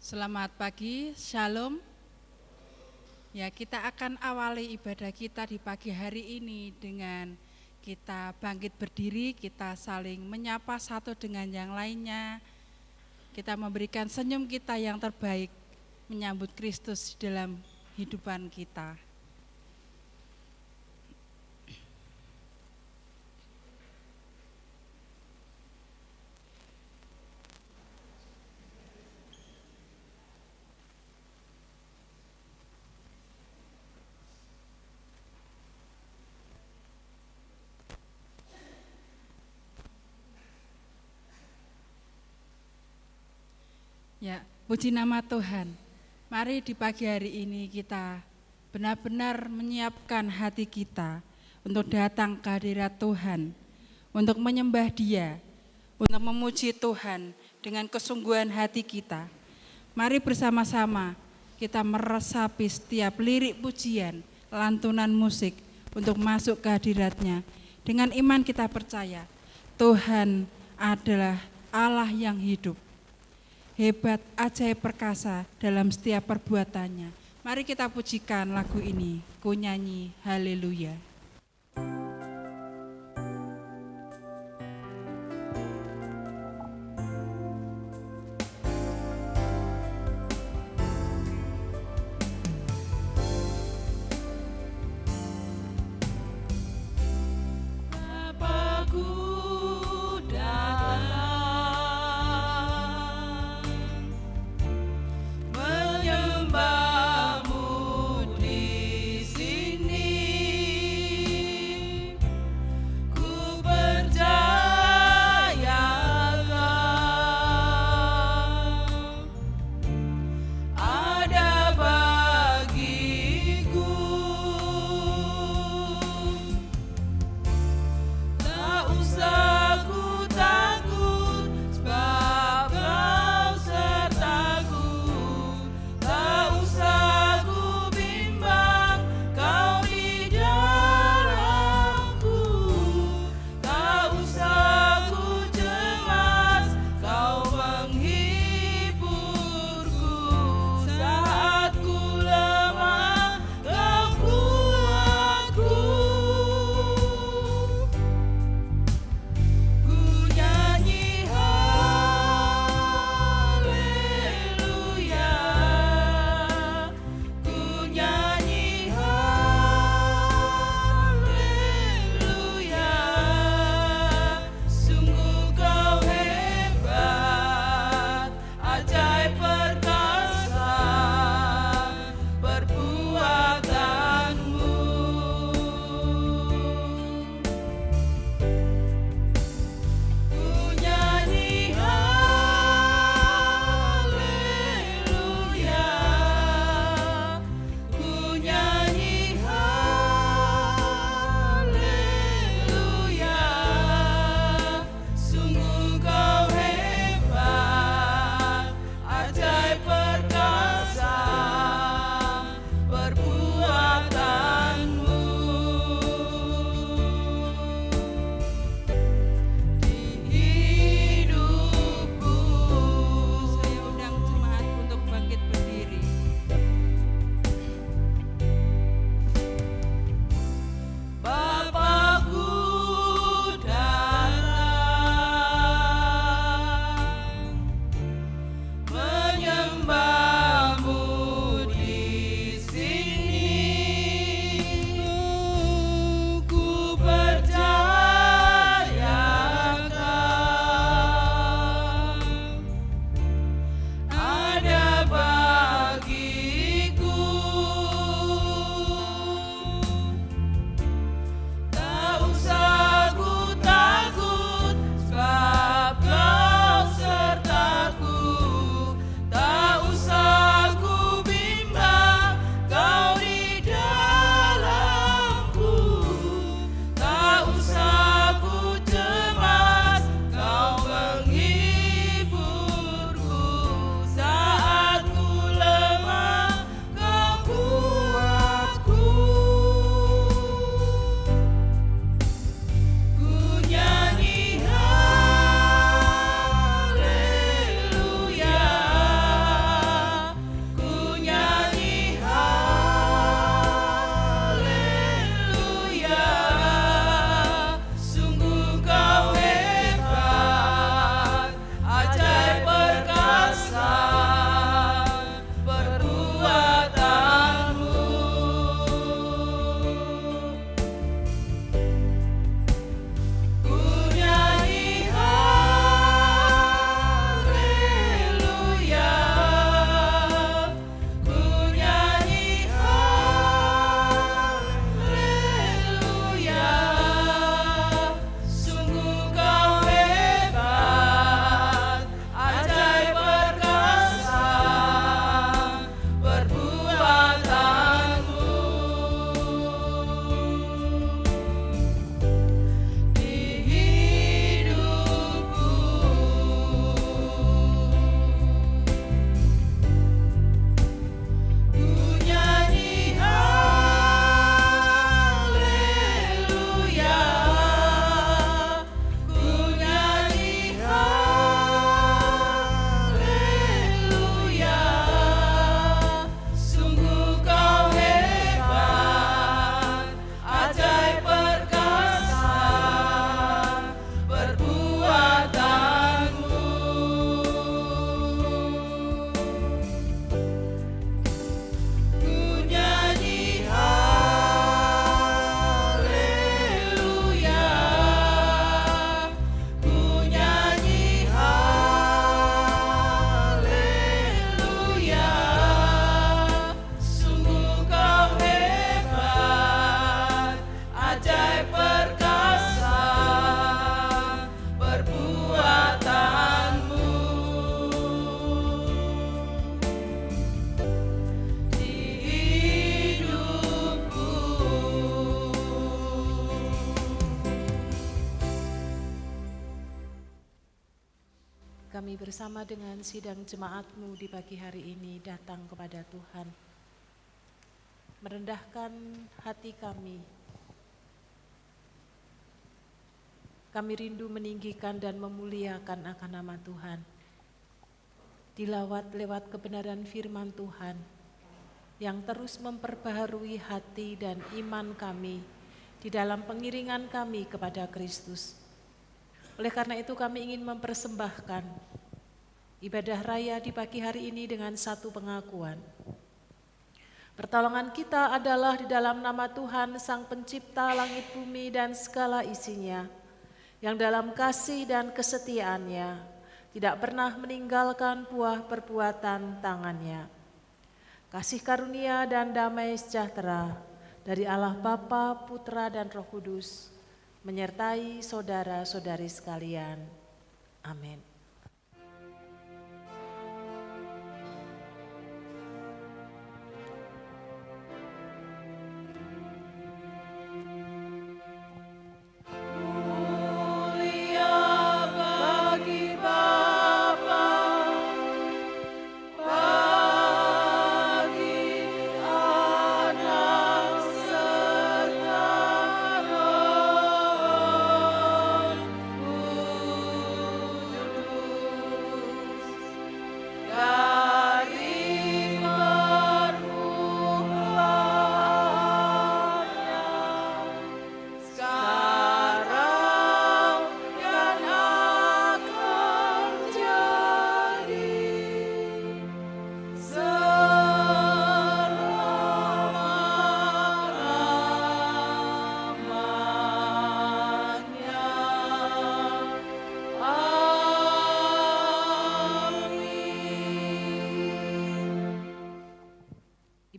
Selamat pagi, Shalom. Ya, kita akan awali ibadah kita di pagi hari ini dengan kita bangkit berdiri, kita saling menyapa satu dengan yang lainnya. Kita memberikan senyum kita yang terbaik menyambut Kristus di dalam hidupan kita. Ya, puji nama Tuhan. Mari di pagi hari ini kita benar-benar menyiapkan hati kita untuk datang ke hadirat Tuhan, untuk menyembah Dia, untuk memuji Tuhan dengan kesungguhan hati kita. Mari bersama-sama kita meresapi setiap lirik pujian, lantunan musik untuk masuk ke hadirat-Nya. Dengan iman kita percaya, Tuhan adalah Allah yang hidup. Hebat, ajaib, perkasa dalam setiap perbuatannya. Mari kita pujikan lagu ini, ku nyanyi haleluya. Menyembahmu di sini. kami bersama dengan sidang jemaat-Mu di pagi hari ini datang kepada Tuhan. Merendahkan hati kami. Kami rindu meninggikan dan memuliakan akan nama Tuhan. Dilawat lewat kebenaran firman Tuhan yang terus memperbaharui hati dan iman kami di dalam pengiringan kami kepada Kristus. Oleh karena itu kami ingin mempersembahkan ibadah raya di pagi hari ini dengan satu pengakuan. Pertolongan kita adalah di dalam nama Tuhan Sang Pencipta langit bumi dan segala isinya, yang dalam kasih dan kesetiaannya tidak pernah meninggalkan buah perbuatan tangannya. Kasih karunia dan damai sejahtera dari Allah Bapa, Putra dan Roh Kudus menyertai saudara-saudari sekalian. Amin.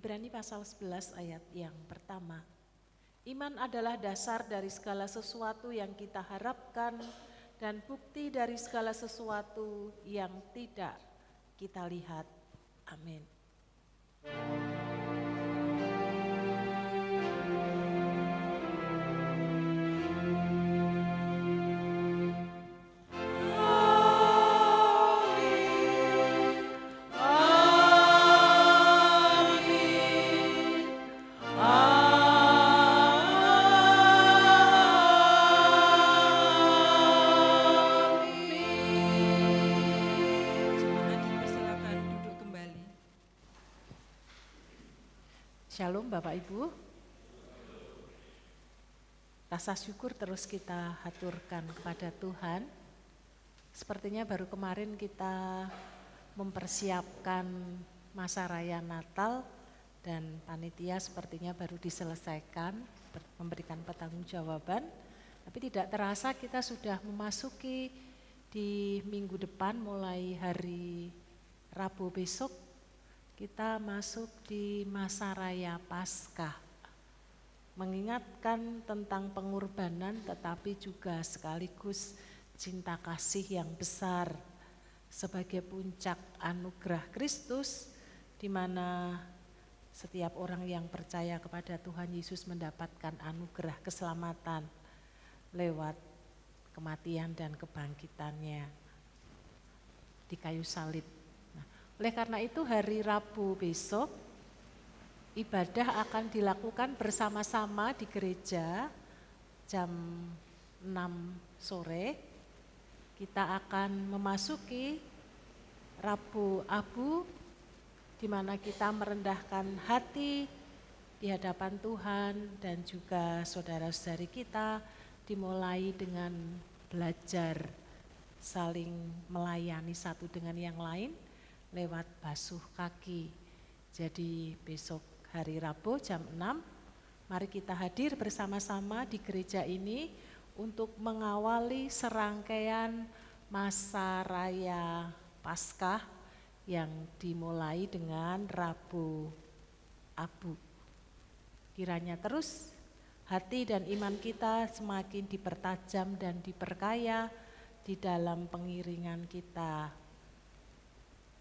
Ibrani pasal 11 ayat yang pertama. Iman adalah dasar dari segala sesuatu yang kita harapkan dan bukti dari segala sesuatu yang tidak kita lihat. Amin. Shalom Bapak Ibu. Rasa syukur terus kita haturkan kepada Tuhan. Sepertinya baru kemarin kita mempersiapkan masa raya Natal dan panitia sepertinya baru diselesaikan, memberikan pertanggungjawaban. Tapi tidak terasa kita sudah memasuki di minggu depan mulai hari Rabu besok. Kita masuk di masa raya Paskah, mengingatkan tentang pengorbanan tetapi juga sekaligus cinta kasih yang besar sebagai puncak anugerah Kristus, di mana setiap orang yang percaya kepada Tuhan Yesus mendapatkan anugerah keselamatan lewat kematian dan kebangkitannya di kayu salib. Oleh karena itu hari Rabu besok ibadah akan dilakukan bersama-sama di gereja jam 6 sore. Kita akan memasuki Rabu Abu di mana kita merendahkan hati di hadapan Tuhan dan juga saudara-saudari kita, dimulai dengan belajar saling melayani satu dengan yang lain lewat basuh kaki. Jadi besok hari Rabu jam 6, mari kita hadir bersama-sama di gereja ini untuk mengawali serangkaian masa raya Paskah yang dimulai dengan Rabu Abu. Kiranya terus hati dan iman kita semakin dipertajam dan diperkaya di dalam pengiringan kita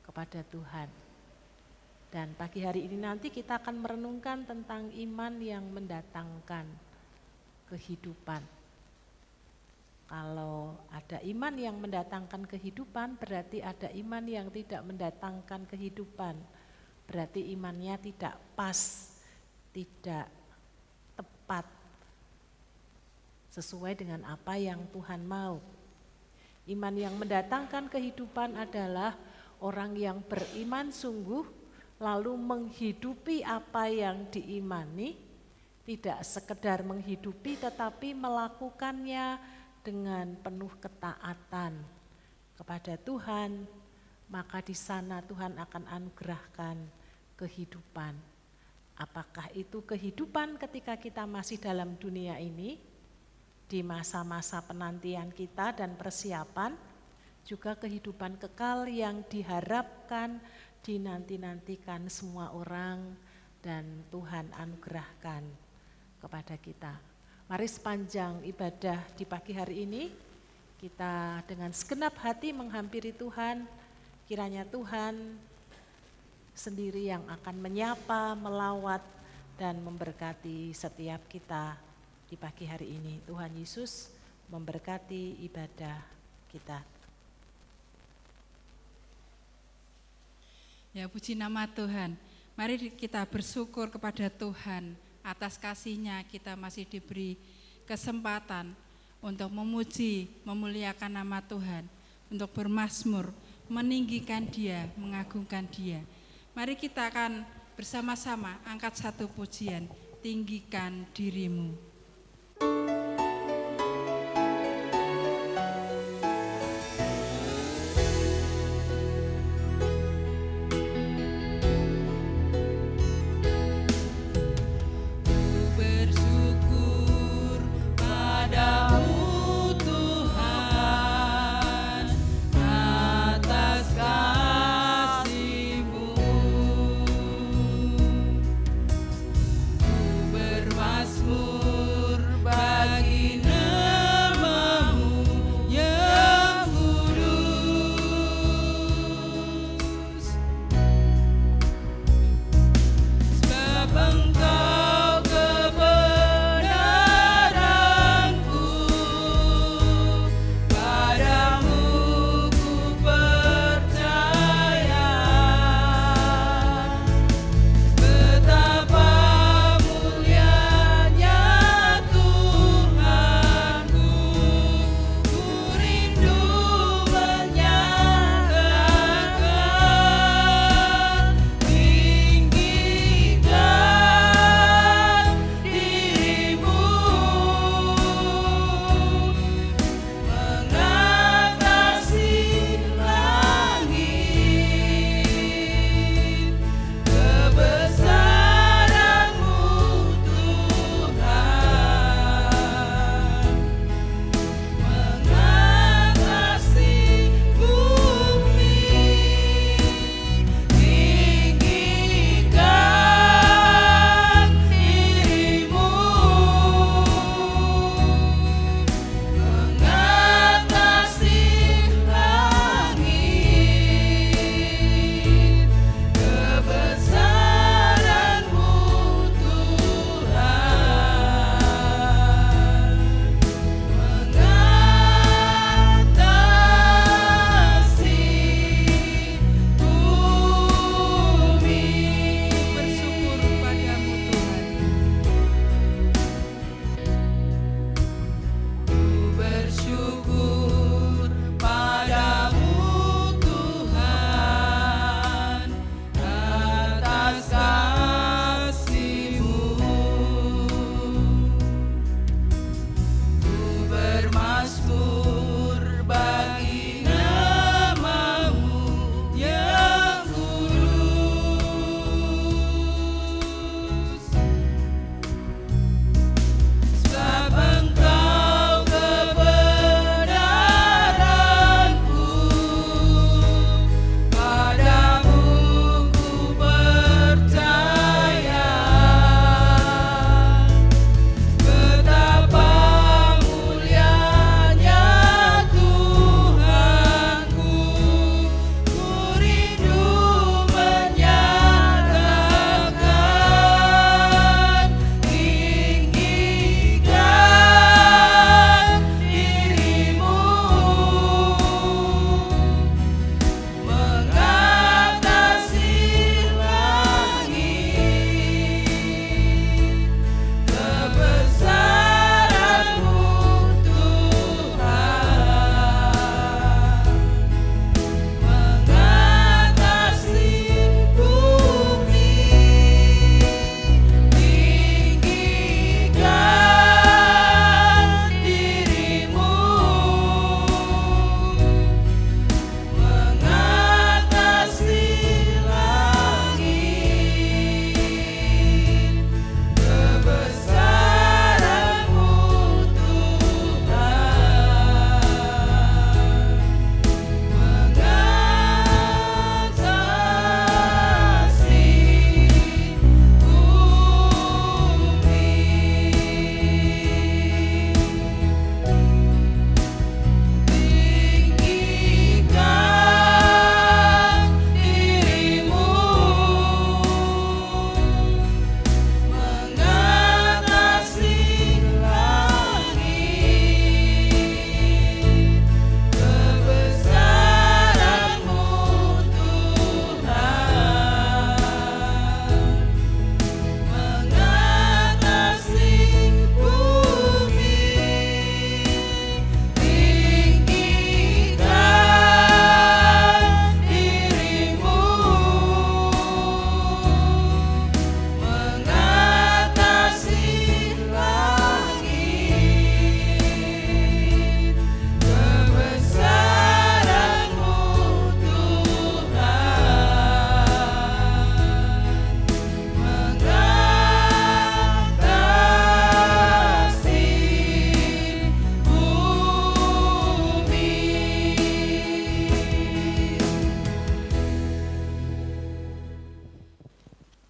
kepada Tuhan. Dan pagi hari ini nanti kita akan merenungkan tentang iman yang mendatangkan kehidupan. Kalau ada iman yang mendatangkan kehidupan, berarti ada iman yang tidak mendatangkan kehidupan. Berarti imannya tidak pas, tidak tepat, sesuai dengan apa yang Tuhan mau. Iman yang mendatangkan kehidupan adalah orang yang beriman sungguh, lalu menghidupi apa yang diimani, tidak sekedar menghidupi tetapi melakukannya dengan penuh ketaatan kepada Tuhan, maka di sana Tuhan akan anugerahkan kehidupan. Apakah itu kehidupan ketika kita masih dalam dunia ini, di masa-masa penantian kita dan persiapan, juga kehidupan kekal yang diharapkan, dinanti-nantikan semua orang dan Tuhan anugerahkan kepada kita. Mari sepanjang ibadah di pagi hari ini, kita dengan segenap hati menghampiri Tuhan, kiranya Tuhan sendiri yang akan menyapa, melawat, dan memberkati setiap kita di pagi hari ini. Tuhan Yesus memberkati ibadah kita. Ya, puji nama Tuhan. Mari kita bersyukur kepada Tuhan. Atas kasih-Nya kita masih diberi kesempatan untuk memuji, memuliakan nama Tuhan, untuk bermazmur, meninggikan Dia, mengagungkan Dia. Mari kita akan bersama-sama angkat satu pujian, tinggikan dirimu. Bermazmur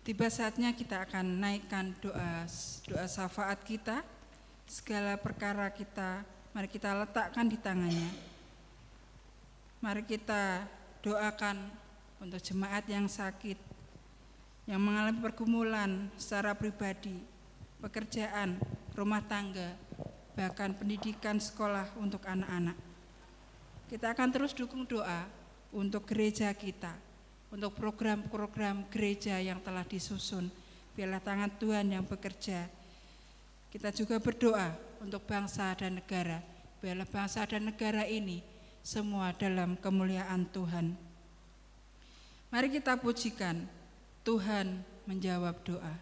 Tiba saatnya kita akan naikkan doa syafaat kita. Segala perkara kita, mari kita letakkan di tangannya. Mari kita doakan untuk jemaat yang sakit, yang mengalami pergumulan secara pribadi, pekerjaan, rumah tangga, bahkan pendidikan sekolah untuk anak-anak. Kita akan terus dukung doa untuk gereja kita, untuk program-program gereja yang telah disusun. Biarlah tangan Tuhan yang bekerja. Kita juga berdoa untuk bangsa dan negara. Biarlah bangsa dan negara ini semua dalam kemuliaan Tuhan. Mari kita pujikan, Tuhan menjawab doa.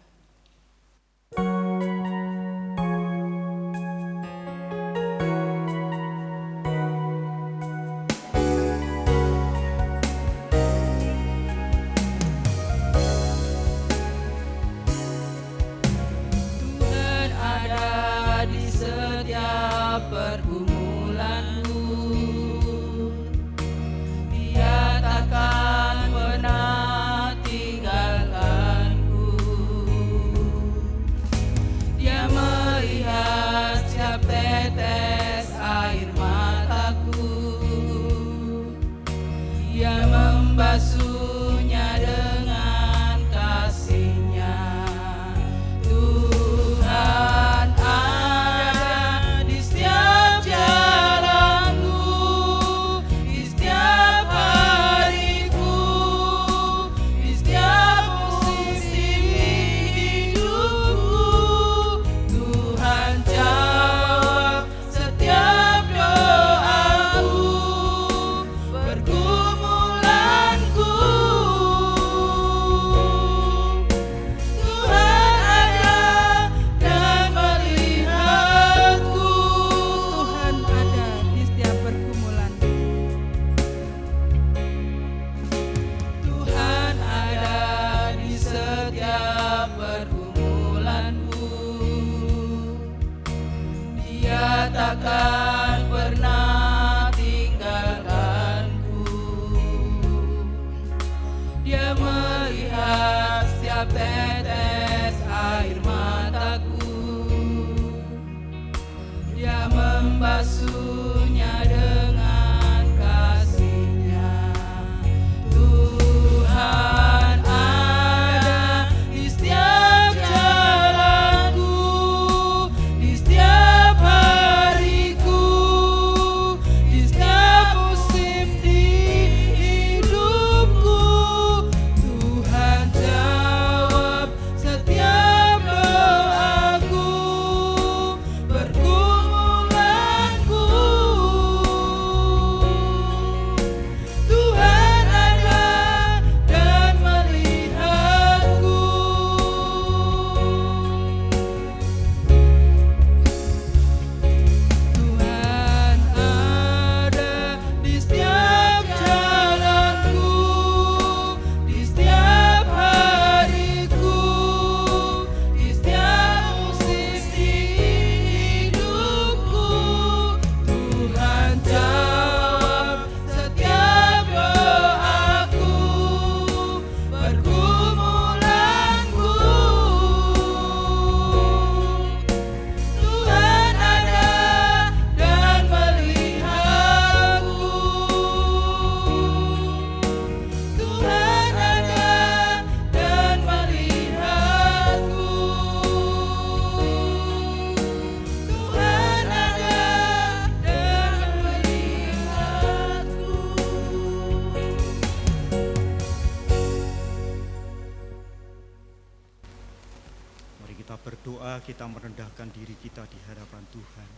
Kita merendahkan diri kita di hadapan Tuhan.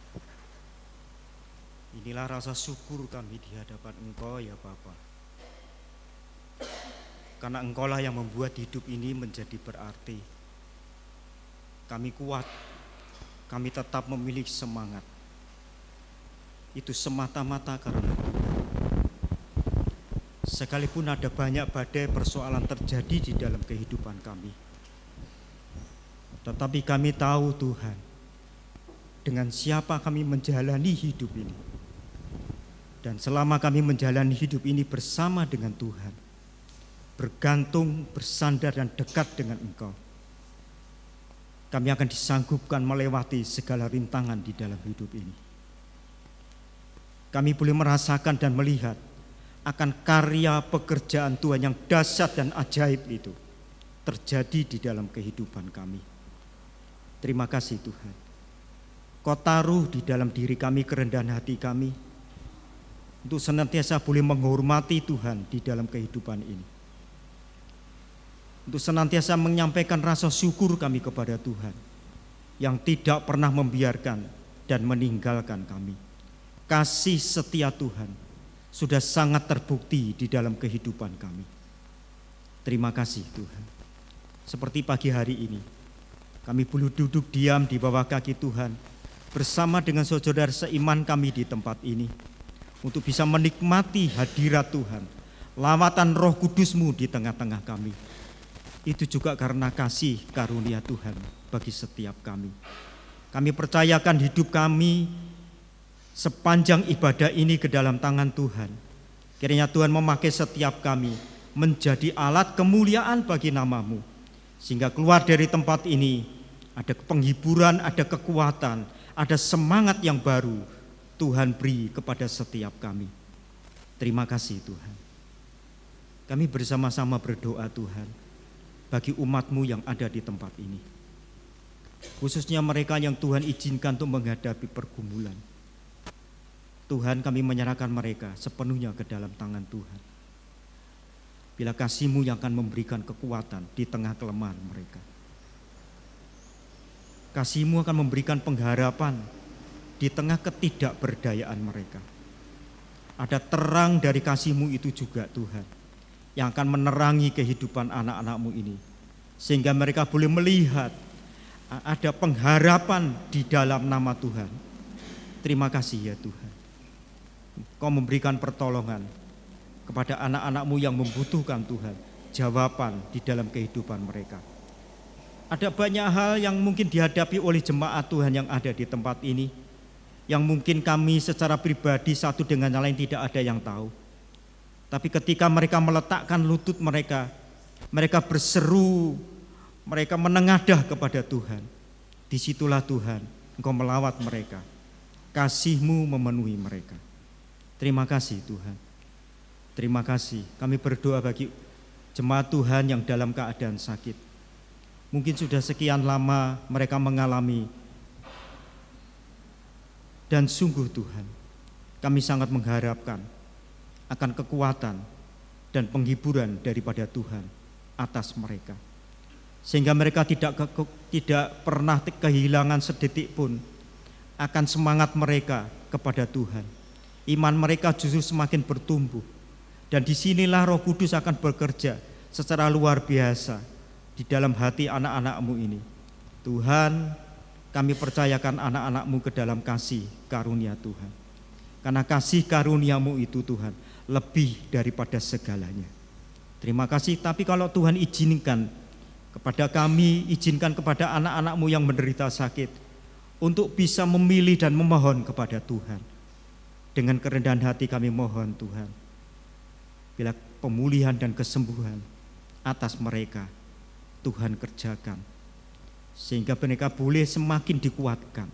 Inilah rasa syukur kami di hadapan Engkau ya Bapa. Karena Engkaulah yang membuat hidup ini menjadi berarti. Kami kuat, kami tetap memiliki semangat. Itu semata-mata karena Tuhan. Sekalipun ada banyak badai persoalan terjadi di dalam kehidupan kami, tetapi kami tahu Tuhan, dengan siapa kami menjalani hidup ini. Dan selama kami menjalani hidup ini bersama dengan Tuhan, bergantung, bersandar dan dekat dengan Engkau, kami akan disanggupkan melewati segala rintangan di dalam hidup ini. Kami boleh merasakan dan melihat akan karya pekerjaan Tuhan yang dahsyat dan ajaib itu terjadi di dalam kehidupan kami. Terima kasih Tuhan. Kau taruh di dalam diri kami kerendahan hati kami untuk senantiasa boleh menghormati Tuhan di dalam kehidupan ini. Untuk senantiasa menyampaikan rasa syukur kami kepada Tuhan yang tidak pernah membiarkan dan meninggalkan kami. Kasih setia Tuhan sudah sangat terbukti di dalam kehidupan kami. Terima kasih Tuhan. Seperti pagi hari ini, kami boleh duduk diam di bawah kaki Tuhan bersama dengan saudara seiman kami di tempat ini untuk bisa menikmati hadirat Tuhan, lawatan Roh Kudus-Mu di tengah-tengah kami. Itu juga karena kasih karunia Tuhan bagi setiap kami. Kami percayakan hidup kami sepanjang ibadah ini ke dalam tangan Tuhan. Kiranya Tuhan memakai setiap kami menjadi alat kemuliaan bagi nama-Mu, sehingga keluar dari tempat ini ada penghiburan, ada kekuatan, ada semangat yang baru Tuhan beri kepada setiap kami. Terima kasih Tuhan. Kami bersama-sama berdoa Tuhan bagi umat-Mu yang ada di tempat ini, khususnya mereka yang Tuhan izinkan untuk menghadapi pergumulan. Tuhan, kami menyerahkan mereka sepenuhnya ke dalam tangan Tuhan. Bila kasih-Mu yang akan memberikan kekuatan di tengah kelemahan mereka. Kasih-Mu akan memberikan pengharapan di tengah ketidakberdayaan mereka. Ada terang dari kasih-Mu itu juga Tuhan, yang akan menerangi kehidupan anak-anak-Mu ini, sehingga mereka boleh melihat ada pengharapan di dalam nama Tuhan. Terima kasih ya Tuhan. Kau memberikan pertolongan kepada anak-anak-Mu yang membutuhkan Tuhan, jawaban di dalam kehidupan mereka. Ada banyak hal yang mungkin dihadapi oleh jemaat Tuhan yang ada di tempat ini, yang mungkin kami secara pribadi satu dengan yang lain tidak ada yang tahu. Tapi ketika mereka meletakkan lutut mereka, mereka berseru, mereka menengadah kepada Tuhan. Disitulah Tuhan, Engkau melawat mereka. Kasih-Mu memenuhi mereka. Terima kasih Tuhan. Terima kasih. Kami berdoa bagi jemaat Tuhan yang dalam keadaan sakit. Mungkin sudah sekian lama mereka mengalami. Dan sungguh Tuhan, kami sangat mengharapkan akan kekuatan dan penghiburan daripada Tuhan atas mereka. Sehingga mereka tidak pernah kehilangan sedetik pun akan semangat mereka kepada Tuhan. Iman mereka justru semakin bertumbuh. Dan disinilah Roh Kudus akan bekerja secara luar biasa di dalam hati anak-anak-Mu ini. Tuhan, kami percayakan anak-anak-Mu ke dalam kasih karunia Tuhan. Karena kasih karunia-Mu itu Tuhan lebih daripada segalanya. Terima kasih. Tapi kalau Tuhan izinkan kepada kami, izinkan kepada anak-anak-Mu yang menderita sakit untuk bisa memilih dan memohon kepada Tuhan. Dengan kerendahan hati kami mohon Tuhan, bila pemulihan dan kesembuhan atas mereka Tuhan kerjakan, sehingga mereka boleh semakin dikuatkan,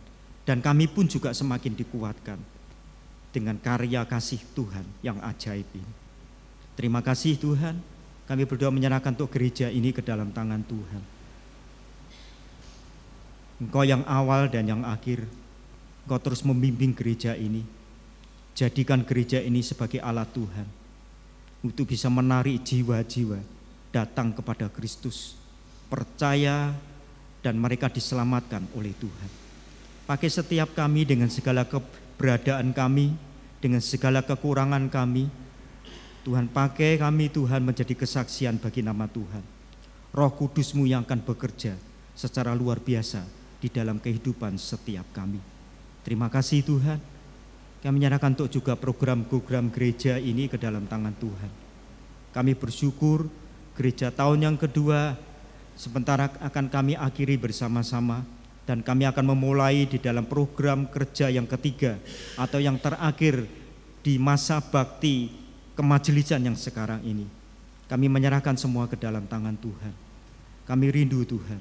dan kami pun juga semakin dikuatkan dengan karya kasih Tuhan yang ajaib ini. Terima kasih Tuhan. Kami berdoa menyerahkan untuk gereja ini ke dalam tangan Tuhan. Engkau yang awal dan yang akhir, Engkau terus membimbing gereja ini. Jadikan gereja ini sebagai alat Tuhan untuk bisa menarik jiwa-jiwa datang kepada Kristus, percaya, dan mereka diselamatkan oleh Tuhan. Pakai setiap kami dengan segala keberadaan kami, dengan segala kekurangan kami. Tuhan, pakai kami Tuhan menjadi kesaksian bagi nama Tuhan. Roh Kudus-Mu yang akan bekerja secara luar biasa di dalam kehidupan setiap kami. Terima kasih Tuhan. Kami menyerahkan untuk juga program-program gereja ini ke dalam tangan Tuhan. Kami bersyukur gereja tahun yang kedua sebentar akan kami akhiri bersama-sama, dan kami akan memulai di dalam program kerja yang ketiga atau yang terakhir di masa bakti kemajelisan yang sekarang ini. Kami menyerahkan semua ke dalam tangan Tuhan. Kami rindu Tuhan,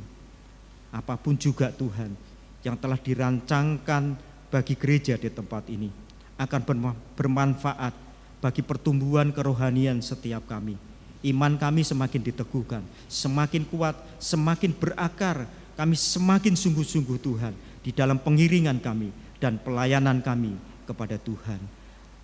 apapun juga Tuhan yang telah dirancangkan bagi gereja di tempat ini akan bermanfaat bagi pertumbuhan kerohanian setiap kami. Iman kami semakin diteguhkan, semakin kuat, semakin berakar. Kami semakin sungguh-sungguh Tuhan di dalam pengiringan kami dan pelayanan kami kepada Tuhan.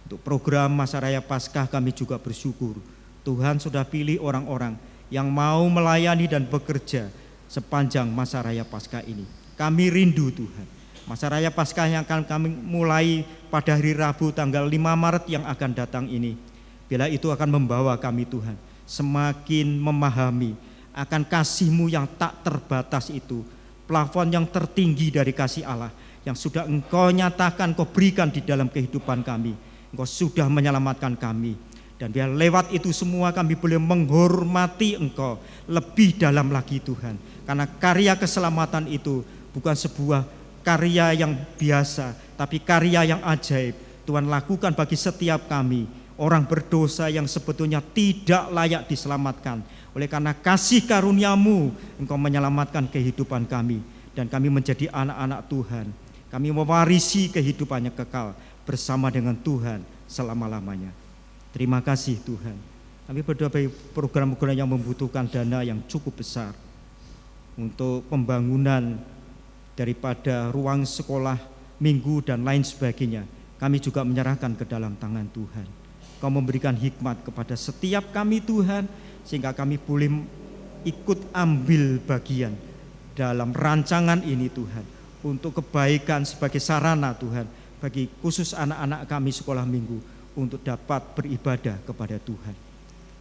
Untuk program Masa Raya Paskah kami juga bersyukur Tuhan sudah pilih orang-orang yang mau melayani dan bekerja sepanjang Masa Raya Paskah ini. Kami rindu Tuhan, Masa Raya Paskah yang akan kami mulai pada hari Rabu tanggal 5 Maret yang akan datang ini. Bila itu akan membawa kami Tuhan semakin memahami akan kasih-Mu yang tak terbatas itu, plafon yang tertinggi dari kasih Allah yang sudah Engkau nyatakan, Engkau berikan di dalam kehidupan kami. Engkau sudah menyelamatkan kami. Dan biar lewat itu semua kami boleh menghormati Engkau lebih dalam lagi Tuhan. Karena karya keselamatan itu bukan sebuah karya yang biasa, tapi karya yang ajaib. Tuhan lakukan bagi setiap kami, orang berdosa yang sebetulnya tidak layak diselamatkan. Oleh karena kasih karunia-Mu, Engkau menyelamatkan kehidupan kami. Dan kami menjadi anak-anak Tuhan. Kami mewarisi kehidupannya kekal bersama dengan Tuhan selama-lamanya. Terima kasih Tuhan. Kami berdoa bagi program-program yang membutuhkan dana yang cukup besar untuk pembangunan daripada ruang sekolah minggu dan lain sebagainya. Kami juga menyerahkan ke dalam tangan Tuhan. Kau memberikan hikmat kepada setiap kami Tuhan, sehingga kami boleh ikut ambil bagian dalam rancangan ini Tuhan, untuk kebaikan sebagai sarana Tuhan, bagi khusus anak-anak kami sekolah minggu, untuk dapat beribadah kepada Tuhan.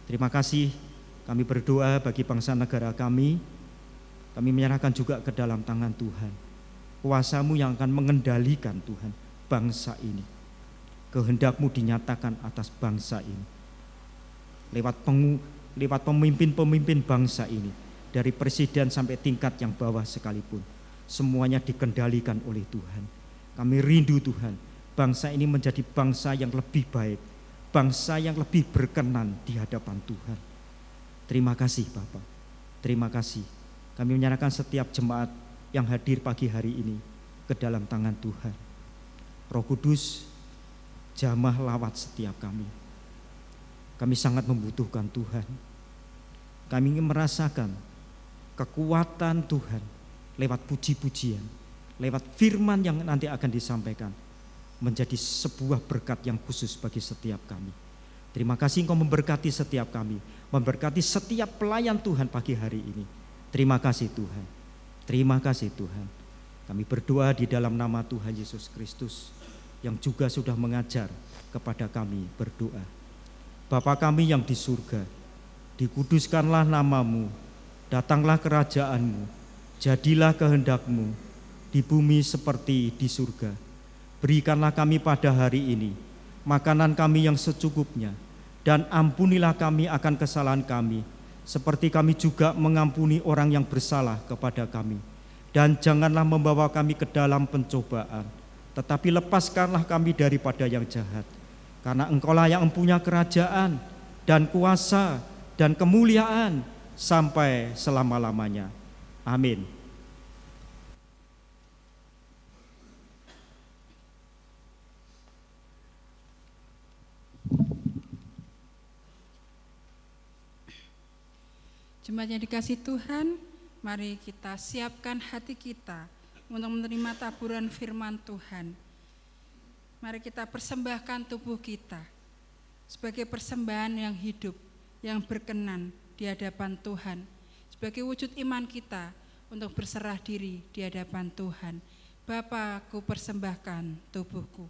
Terima kasih. Kami berdoa bagi bangsa negara kami. Kami menyerahkan juga ke dalam tangan Tuhan. Kuasa-Mu yang akan mengendalikan Tuhan bangsa ini. Kehendak-Mu dinyatakan atas bangsa ini. Lewat pemimpin-pemimpin bangsa ini, dari presiden sampai tingkat yang bawah sekalipun, semuanya dikendalikan oleh Tuhan. Kami rindu Tuhan, bangsa ini menjadi bangsa yang lebih baik, bangsa yang lebih berkenan di hadapan Tuhan. Terima kasih Bapak, terima kasih. Kami menyerahkan setiap jemaat yang hadir pagi hari ini ke dalam tangan Tuhan. Roh Kudus, jamah lawat setiap kami. Kami sangat membutuhkan Tuhan. Kami ingin merasakan kekuatan Tuhan lewat puji-pujian, lewat firman yang nanti akan disampaikan, menjadi sebuah berkat yang khusus bagi setiap kami. Terima kasih Engkau memberkati setiap kami, memberkati setiap pelayan Tuhan pagi hari ini. Terima kasih Tuhan, terima kasih Tuhan. Kami berdoa di dalam nama Tuhan Yesus Kristus, yang juga sudah mengajar kepada kami berdoa. Bapa kami yang di surga, dikuduskanlah nama-Mu, datanglah kerajaan-Mu, jadilah kehendak-Mu di bumi seperti di surga. Berikanlah kami pada hari ini makanan kami yang secukupnya, dan ampunilah kami akan kesalahan kami, seperti kami juga mengampuni orang yang bersalah kepada kami. Dan janganlah membawa kami ke dalam pencobaan, tetapi lepaskanlah kami daripada yang jahat. Karena Engkaulah yang mempunyai kerajaan dan kuasa dan kemuliaan sampai selama-lamanya. Amin. Jemaat yang dikasihi Tuhan, mari kita siapkan hati kita untuk menerima taburan firman Tuhan. Mari kita persembahkan tubuh kita sebagai persembahan yang hidup, yang berkenan di hadapan Tuhan, sebagai wujud iman kita untuk berserah diri di hadapan Tuhan. Bapa, ku persembahkan tubuhku.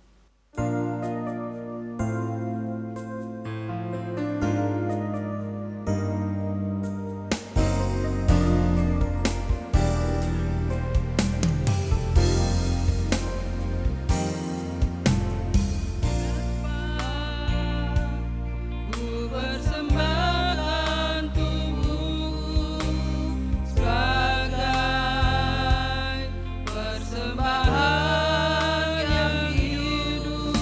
Persembahan yang hidup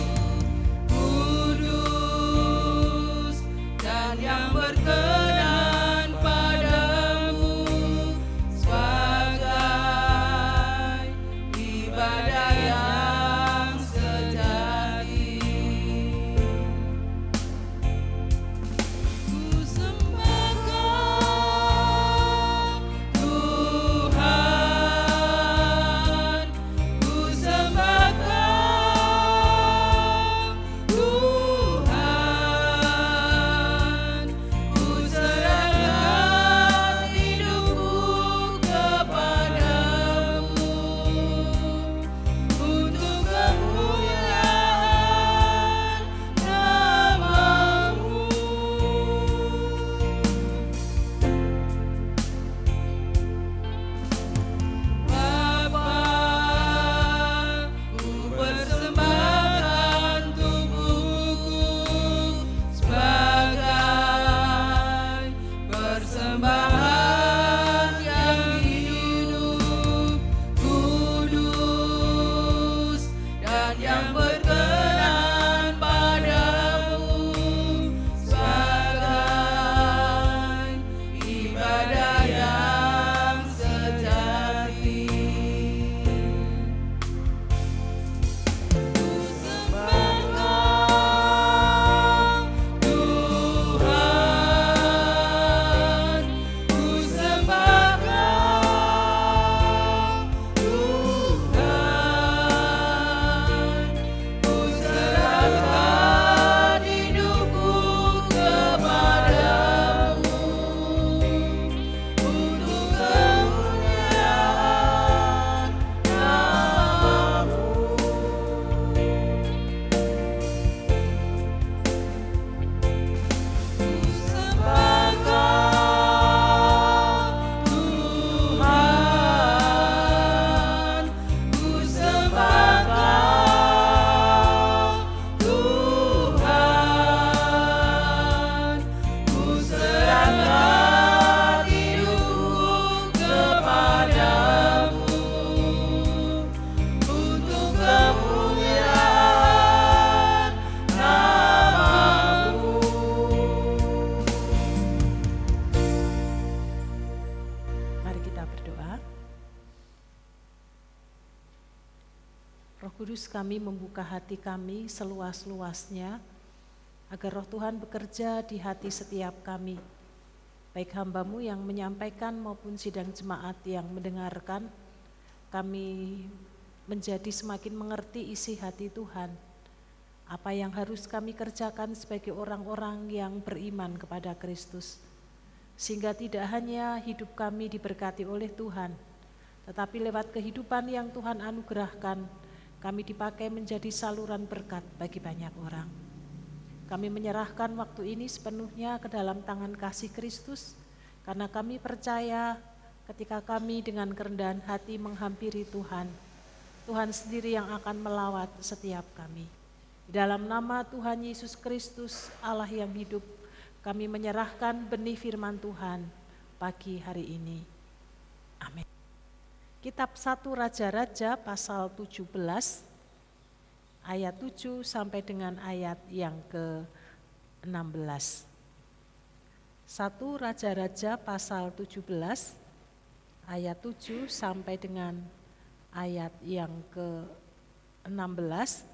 persembahan yang hidup, kudus, dan yang berkenan padamu sebagai ibadah yang sejati. Ku sembah Tuhan, ku sembah Tuhan, ku serahkan hidupku kepadamu untuk kemuliaan nama-Mu. Ku sembah Tuhan, ku sembah Tuhan, ku serahkan hidupku kepadamu untuk kemuliaan nama-Mu. Mari kita berdoa. Roh Kudus, kami membuka hati kami seluas-luasnya agar Roh Tuhan bekerja di hati setiap kami, baik hamba-Mu yang menyampaikan maupun sidang jemaat yang mendengarkan. Kami menjadi semakin mengerti isi hati Tuhan, apa yang harus kami kerjakan sebagai orang-orang yang beriman kepada Kristus, sehingga tidak hanya hidup kami diberkati oleh Tuhan, tetapi lewat kehidupan yang Tuhan anugerahkan, kami dipakai menjadi saluran berkat bagi banyak orang. Kami menyerahkan waktu ini sepenuhnya ke dalam tangan kasih Kristus, karena kami percaya ketika kami dengan kerendahan hati menghampiri Tuhan, Tuhan sendiri yang akan melawat setiap kami. Di dalam nama Tuhan Yesus Kristus, Allah yang hidup, kami menyerahkan benih firman Tuhan pagi hari ini. Amin. Kitab 1 Raja-Raja pasal 17 ayat 7 sampai dengan ayat yang ke-16. 1 Raja-Raja pasal 17 ayat 7 sampai dengan ayat yang ke-16.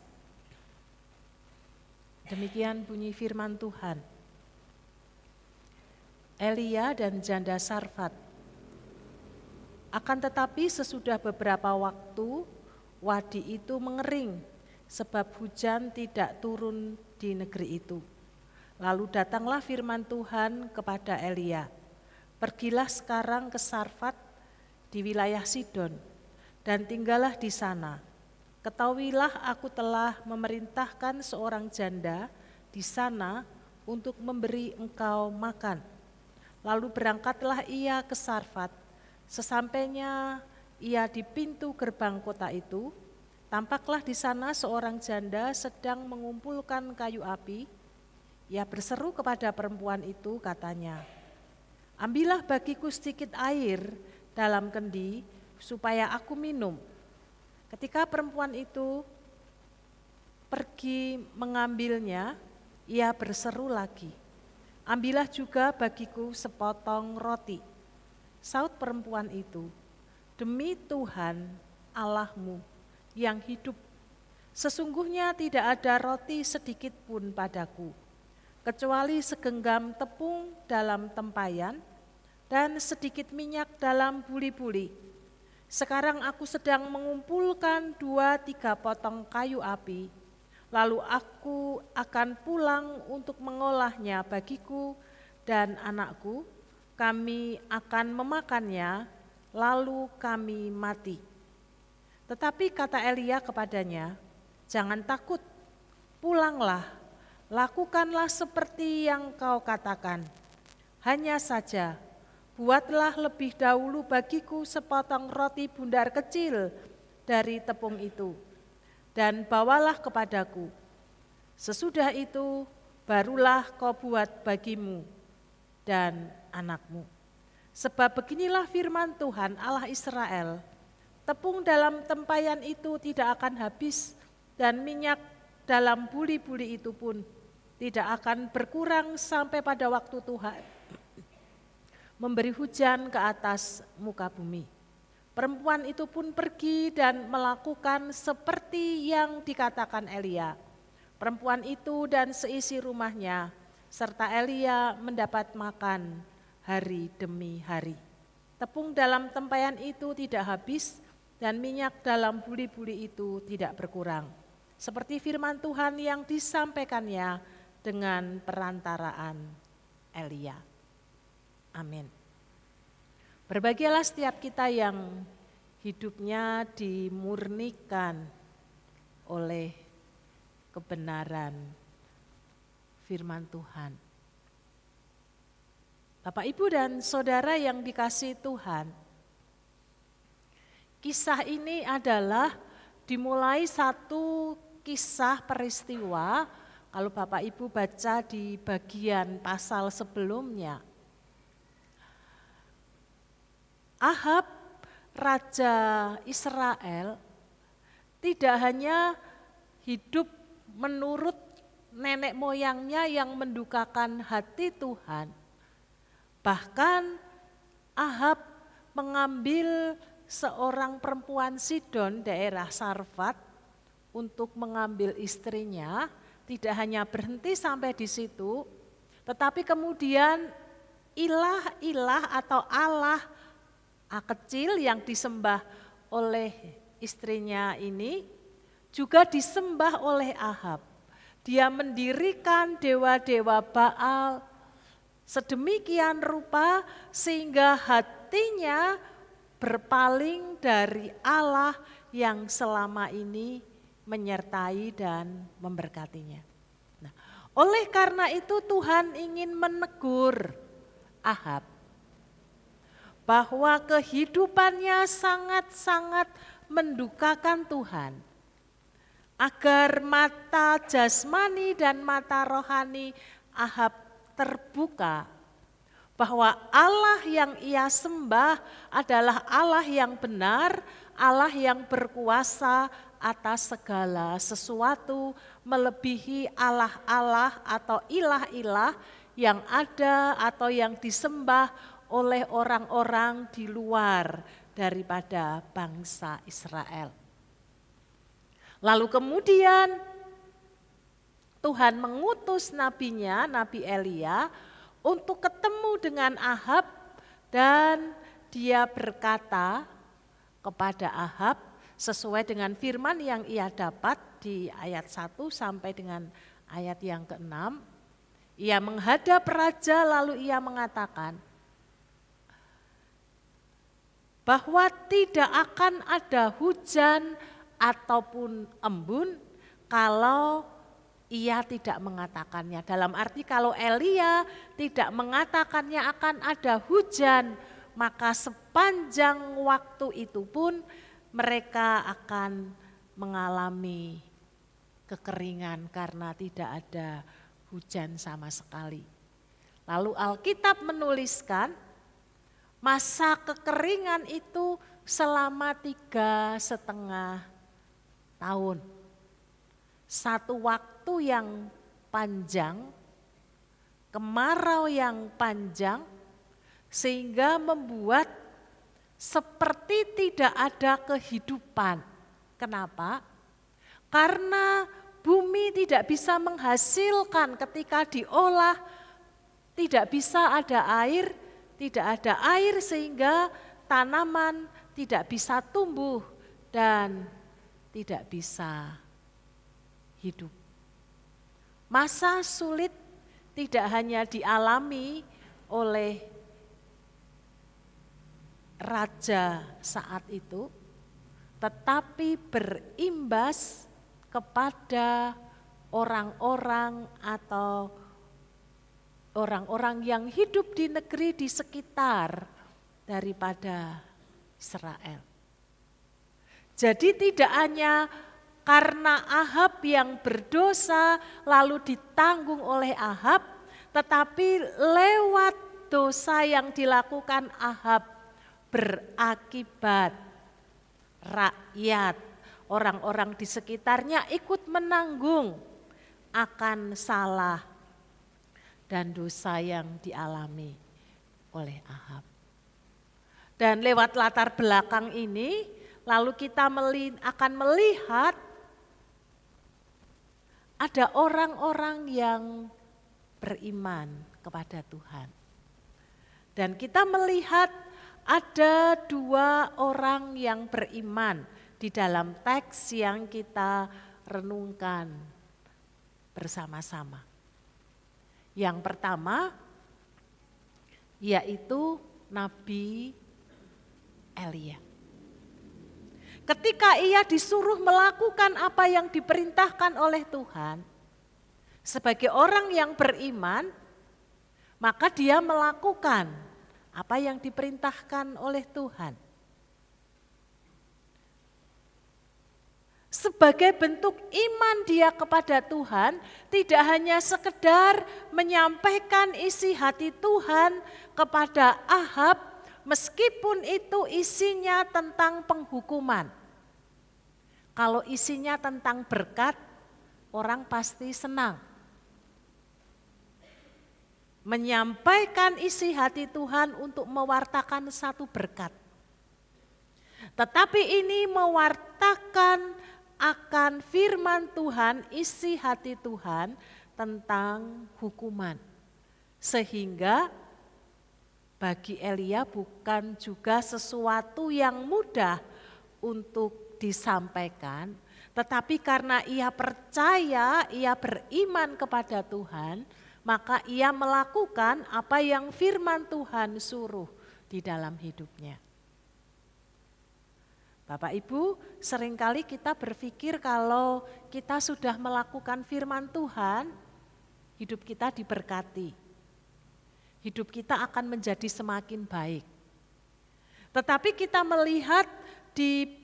Demikian bunyi firman Tuhan. Elia dan janda Sarfat. Akan tetapi sesudah beberapa waktu, wadi itu mengering sebab hujan tidak turun di negeri itu. Lalu datanglah firman Tuhan kepada Elia, pergilah sekarang ke Sarfat di wilayah Sidon dan tinggallah di sana. Ketahuilah aku telah memerintahkan seorang janda di sana untuk memberi engkau makan. Lalu berangkatlah ia ke Sarfat. Sesampainya ia di pintu gerbang kota itu, tampaklah di sana seorang janda sedang mengumpulkan kayu api. Ia berseru kepada perempuan itu, katanya, ambillah bagiku sedikit air dalam kendi supaya aku minum. Ketika perempuan itu pergi mengambilnya, ia berseru lagi, ambillah juga bagiku sepotong roti. Saut perempuan itu, demi Tuhan Allahmu yang hidup, sesungguhnya tidak ada roti sedikit pun padaku, kecuali segenggam tepung dalam tempayan dan sedikit minyak dalam buli-buli. Sekarang aku sedang mengumpulkan 2-3 potong kayu api, lalu aku akan pulang untuk mengolahnya bagiku dan anakku. Kami akan memakannya, lalu kami mati. Tetapi kata Elia kepadanya, jangan takut, pulanglah, lakukanlah seperti yang kau katakan. Hanya saja, buatlah lebih dahulu bagiku sepotong roti bundar kecil dari tepung itu, dan bawalah kepadaku. Sesudah itu, barulah kau buat bagimu dan anakmu. Sebab beginilah firman Tuhan Allah Israel, tepung dalam tempayan itu tidak akan habis dan minyak dalam buli-buli itu pun tidak akan berkurang sampai pada waktu Tuhan memberi hujan ke atas muka bumi. Perempuan itu pun pergi dan melakukan seperti yang dikatakan Elia. Perempuan itu dan seisi rumahnya serta Elia mendapat makan hari demi hari. Tepung dalam tempayan itu tidak habis dan minyak dalam buli-buli itu tidak berkurang. Seperti firman Tuhan yang disampaikannya dengan perantaraan Elia. Amin. Berbahagialah setiap kita yang hidupnya dimurnikan oleh kebenaran firman Tuhan. Bapak, Ibu, dan Saudara yang dikasihi Tuhan, kisah ini adalah dimulai satu kisah peristiwa. Kalau Bapak Ibu baca di bagian pasal sebelumnya, Ahab, raja Israel, tidak hanya hidup menurut nenek moyangnya yang mendukakan hati Tuhan. Bahkan Ahab mengambil seorang perempuan Sidon daerah Sarfat untuk mengambil istrinya. Tidak hanya berhenti sampai di situ, tetapi kemudian ilah-ilah atau Allah kecil yang disembah oleh istrinya ini juga disembah oleh Ahab. Dia mendirikan dewa-dewa Baal sedemikian rupa sehingga hatinya berpaling dari Allah yang selama ini menyertai dan memberkatinya. Nah, oleh karena itu Tuhan ingin menegur Ahab bahwa kehidupannya sangat-sangat mendukakan Tuhan, agar mata jasmani dan mata rohani Ahab terbuka, bahwa Allah yang ia sembah adalah Allah yang benar, Allah yang berkuasa atas segala sesuatu, melebihi Allah-Allah atau ilah-ilah yang ada atau yang disembah oleh orang-orang di luar daripada bangsa Israel. Lalu kemudian Tuhan mengutus nabinya, Nabi Elia, untuk ketemu dengan Ahab dan dia berkata kepada Ahab sesuai dengan firman yang ia dapat di ayat 1 sampai dengan ayat yang ke-6. Ia menghadap raja lalu ia mengatakan bahwa tidak akan ada hujan ataupun embun kalau ia tidak mengatakannya. Dalam arti kalau Elia tidak mengatakannya akan ada hujan, maka sepanjang waktu itu pun mereka akan mengalami kekeringan karena tidak ada hujan sama sekali. Lalu Alkitab menuliskan masa kekeringan itu selama 3,5 tahun. Satu waktu yang panjang, kemarau yang panjang, sehingga membuat seperti tidak ada kehidupan. Kenapa? Karena bumi tidak bisa menghasilkan ketika diolah, tidak bisa ada air, tidak ada air sehingga tanaman tidak bisa tumbuh dan tidak bisa hidup. Masa sulit tidak hanya dialami oleh raja saat itu, tetapi berimbas kepada orang-orang atau orang-orang yang hidup di negeri di sekitar daripada Israel. Jadi tidak hanya karena Ahab yang berdosa lalu ditanggung oleh Ahab, tetapi lewat dosa yang dilakukan Ahab berakibat rakyat, orang-orang di sekitarnya ikut menanggung akan salah dan dosa yang dialami oleh Ahab. Dan lewat latar belakang ini, lalu kita akan melihat ada orang-orang yang beriman kepada Tuhan. Dan kita melihat ada 2 orang yang beriman di dalam teks yang kita renungkan bersama-sama. Yang pertama yaitu Nabi Elia. Ketika ia disuruh melakukan apa yang diperintahkan oleh Tuhan, sebagai orang yang beriman, maka dia melakukan apa yang diperintahkan oleh Tuhan. Sebagai bentuk iman dia kepada Tuhan, tidak hanya sekedar menyampaikan isi hati Tuhan kepada Ahab, meskipun itu isinya tentang penghukuman. Kalau isinya tentang berkat, orang pasti senang. Menyampaikan isi hati Tuhan untuk mewartakan satu berkat. Tetapi ini mewartakan akan firman Tuhan, isi hati Tuhan tentang hukuman. Sehingga bagi Elia bukan juga sesuatu yang mudah untuk disampaikan, tetapi karena ia percaya, ia beriman kepada Tuhan, maka ia melakukan apa yang firman Tuhan suruh di dalam hidupnya. Bapak Ibu, seringkali kita berpikir kalau kita sudah melakukan firman Tuhan, hidup kita diberkati. Hidup kita akan menjadi semakin baik. Tetapi kita melihat di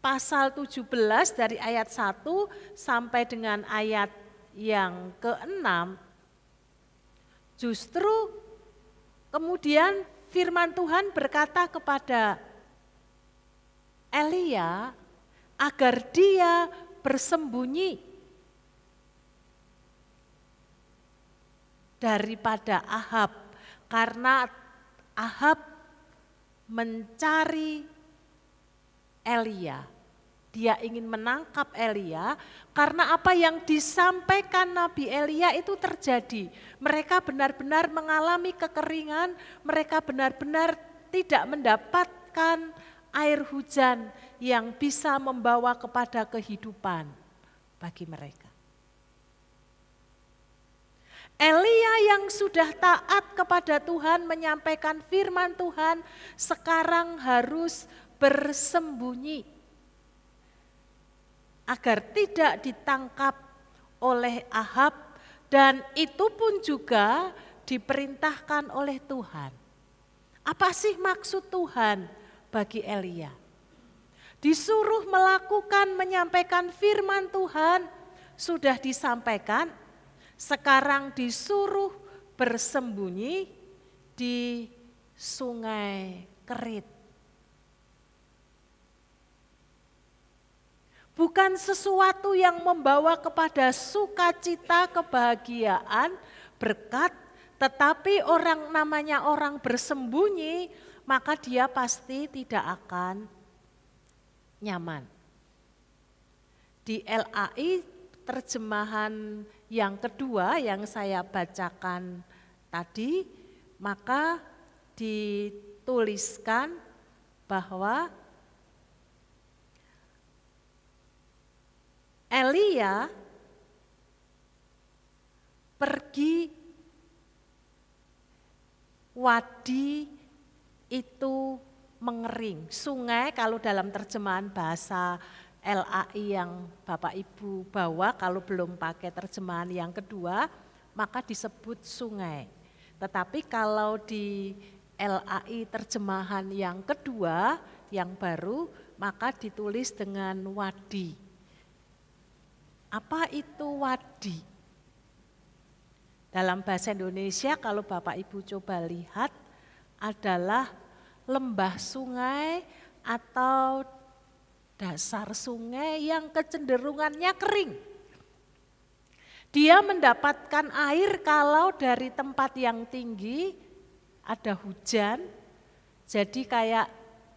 pasal 17 dari ayat 1 sampai dengan ayat yang ke-6, justru kemudian firman Tuhan berkata kepada Elia agar dia bersembunyi daripada Ahab, karena Ahab mencari Elia. Dia ingin menangkap Elia karena apa yang disampaikan Nabi Elia itu terjadi. Mereka benar-benar mengalami kekeringan, mereka benar-benar tidak mendapatkan air hujan yang bisa membawa kepada kehidupan bagi mereka. Elia yang sudah taat kepada Tuhan menyampaikan firman Tuhan sekarang harus bersembunyi agar tidak ditangkap oleh Ahab, dan itu pun juga diperintahkan oleh Tuhan. Apa sih maksud Tuhan bagi Elia? Disuruh melakukan, menyampaikan firman Tuhan, sudah disampaikan, sekarang disuruh bersembunyi di Sungai Kerit. Bukan sesuatu yang membawa kepada sukacita, kebahagiaan, berkat, tetapi namanya orang bersembunyi, maka dia pasti tidak akan nyaman. Di LAI terjemahan yang kedua yang saya bacakan tadi, maka dituliskan bahwa Elia pergi, wadi itu mengering. Sungai kalau dalam terjemahan bahasa LAI yang Bapak Ibu bawa, kalau belum pakai terjemahan yang kedua, maka disebut sungai. Tetapi kalau di LAI terjemahan yang kedua, yang baru, maka ditulis dengan wadi. Apa itu wadi? Dalam bahasa Indonesia kalau Bapak Ibu coba lihat adalah lembah sungai atau dasar sungai yang kecenderungannya kering. Dia mendapatkan air kalau dari tempat yang tinggi ada hujan, jadi kayak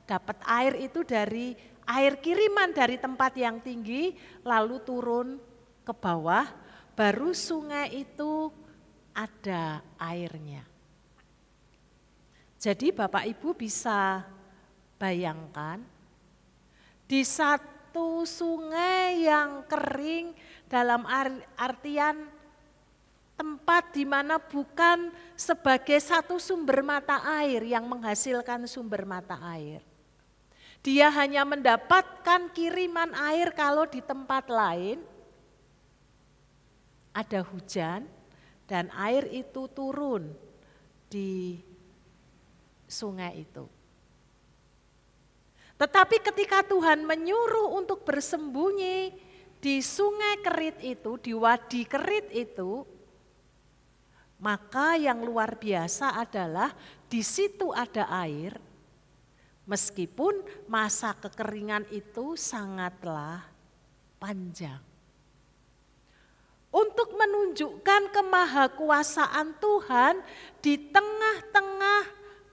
dapat air itu dari air kiriman dari tempat yang tinggi lalu turun ke bawah, baru sungai itu ada airnya. Jadi Bapak Ibu bisa bayangkan di satu sungai yang kering dalam artian tempat di mana bukan sebagai satu sumber mata air yang menghasilkan sumber mata air. Dia hanya mendapatkan kiriman air kalau di tempat lain ada hujan dan air itu turun di sungai itu. Tetapi ketika Tuhan menyuruh untuk bersembunyi di sungai Kerit itu, di Wadi Kerit itu, maka yang luar biasa adalah di situ ada air, meskipun masa kekeringan itu sangatlah panjang. Untuk menunjukkan kemahakuasaan Tuhan di tengah-tengah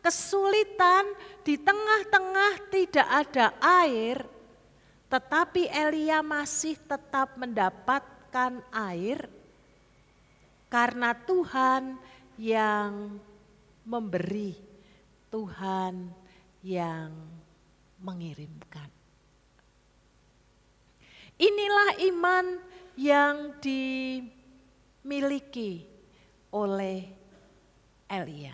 kesulitan, di tengah-tengah tidak ada air, tetapi Elia masih tetap mendapatkan air karena Tuhan yang memberi, Tuhan yang mengirimkan. Inilah iman yang dimiliki oleh Elia.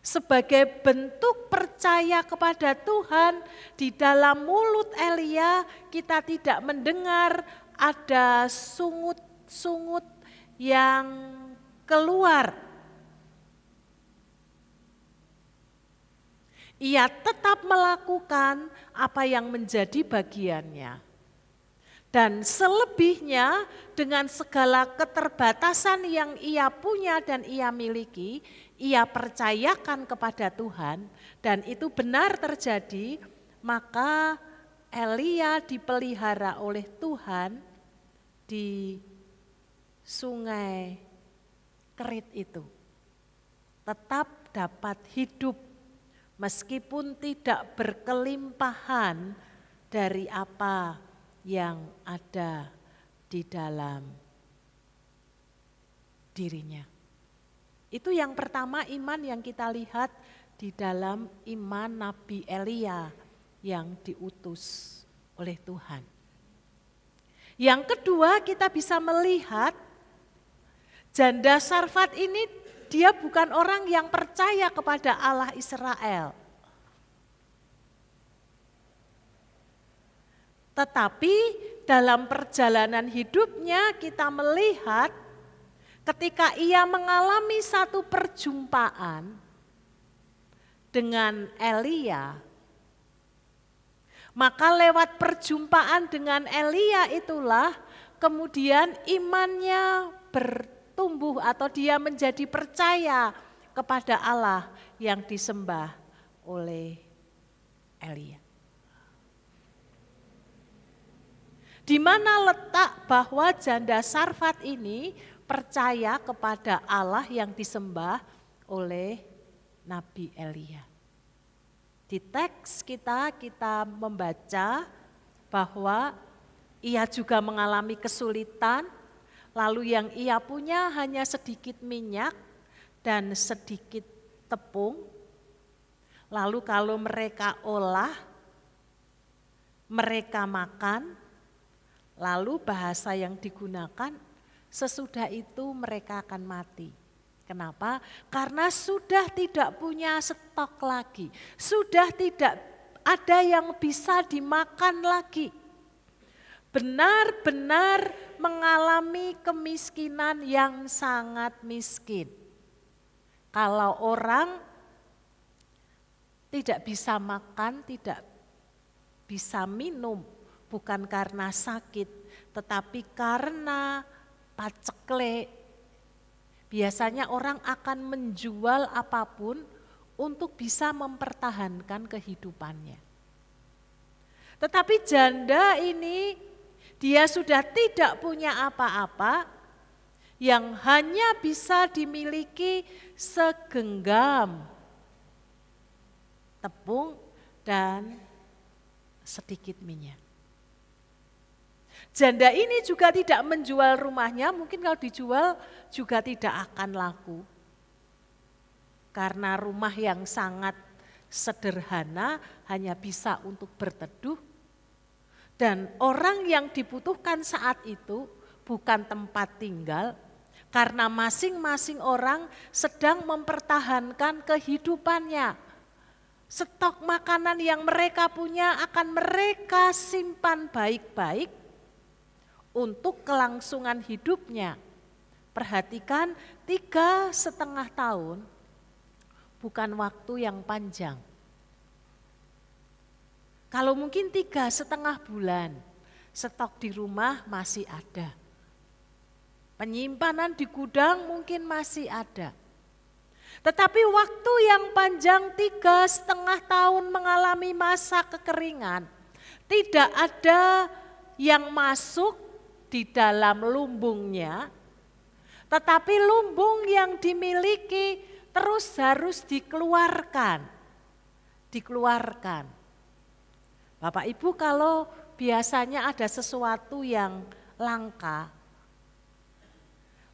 Sebagai bentuk percaya kepada Tuhan, di dalam mulut Elia kita tidak mendengar ada sungut-sungut yang keluar. Ia tetap melakukan apa yang menjadi bagiannya. Dan selebihnya dengan segala keterbatasan yang ia punya dan ia miliki, ia percayakan kepada Tuhan dan itu benar terjadi, maka Elia dipelihara oleh Tuhan di sungai Kerit itu. Tetap dapat hidup meskipun tidak berkelimpahan dari apa yang ada di dalam dirinya. Itu yang pertama, iman yang kita lihat di dalam iman Nabi Elia yang diutus oleh Tuhan. Yang kedua, kita bisa melihat janda Sarfat ini dia bukan orang yang percaya kepada Allah Israel. Tetapi dalam perjalanan hidupnya kita melihat ketika ia mengalami satu perjumpaan dengan Elia, maka lewat perjumpaan dengan Elia itulah kemudian imannya bertumbuh atau dia menjadi percaya kepada Allah yang disembah oleh Elia. Di mana letak bahwa janda Sarfat ini percaya kepada Allah yang disembah oleh Nabi Elia. Di teks kita membaca bahwa ia juga mengalami kesulitan, lalu yang ia punya hanya sedikit minyak dan sedikit tepung. Lalu kalau mereka olah, mereka makan, lalu bahasa yang digunakan sesudah itu mereka akan mati. Kenapa? Karena sudah tidak punya stok lagi, sudah tidak ada yang bisa dimakan lagi. Benar-benar mengalami kemiskinan yang sangat miskin. Kalau orang tidak bisa makan, tidak bisa minum, bukan karena sakit, tetapi karena paceklik. biasanya orang akan menjual apapun untuk bisa mempertahankan kehidupannya. Tetapi janda ini dia sudah tidak punya apa-apa, yang hanya bisa dimiliki segenggam tepung dan sedikit minyak. Janda ini juga tidak menjual rumahnya, mungkin kalau dijual juga tidak akan laku. Karena rumah yang sangat sederhana hanya bisa untuk berteduh, dan orang yang dibutuhkan saat itu bukan tempat tinggal, karena masing-masing orang sedang mempertahankan kehidupannya. Stok makanan yang mereka punya akan mereka simpan baik-baik untuk kelangsungan hidupnya. Perhatikan, 3,5 tahun bukan waktu yang panjang. Kalau mungkin 3,5 bulan, stok di rumah masih ada. Penyimpanan di gudang mungkin masih ada. Tetapi waktu yang panjang 3,5 tahun mengalami masa kekeringan, tidak ada yang masuk di dalam lumbungnya, tetapi lumbung yang dimiliki terus harus dikeluarkan. Bapak Ibu, kalau biasanya ada sesuatu yang langka,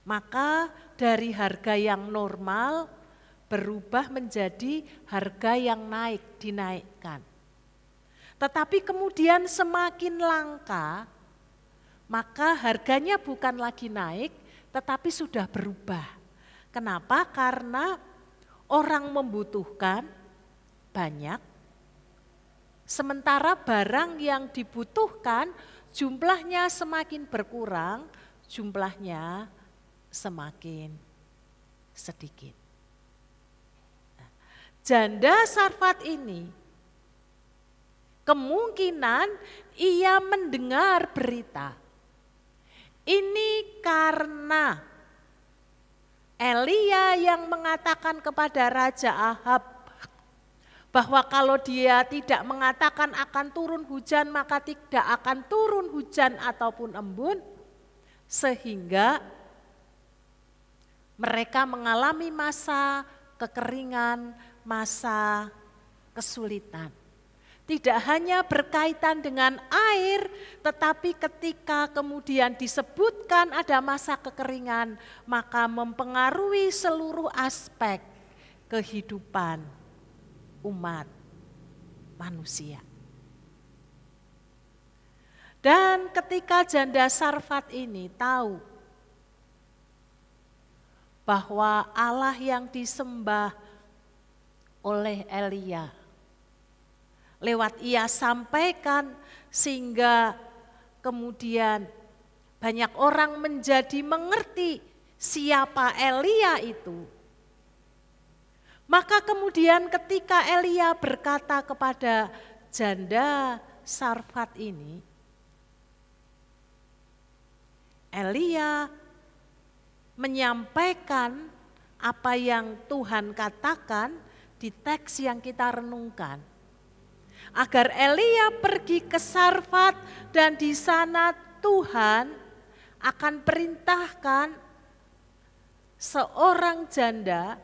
maka dari harga yang normal berubah menjadi harga yang dinaikkan. Tetapi kemudian semakin langka, maka harganya bukan lagi naik, tetapi sudah berubah. Kenapa? Karena orang membutuhkan banyak, sementara barang yang dibutuhkan jumlahnya semakin berkurang, jumlahnya semakin sedikit. Janda Sarfat ini kemungkinan ia mendengar berita. Ini karena Elia yang mengatakan kepada Raja Ahab bahwa kalau dia tidak mengatakan akan turun hujan, maka tidak akan turun hujan ataupun embun, sehingga mereka mengalami masa kekeringan, masa kesulitan. Tidak hanya berkaitan dengan air, tetapi ketika kemudian disebutkan ada masa kekeringan, maka mempengaruhi seluruh aspek kehidupan umat manusia. Dan ketika janda Sarfat ini tahu bahwa Allah yang disembah oleh Elia, lewat ia sampaikan sehingga kemudian banyak orang menjadi mengerti siapa Elia itu. Maka kemudian ketika Elia berkata kepada janda Sarfat ini, Elia menyampaikan apa yang Tuhan katakan di teks yang kita renungkan. Agar Elia pergi ke Sarfat dan di sana Tuhan akan perintahkan seorang janda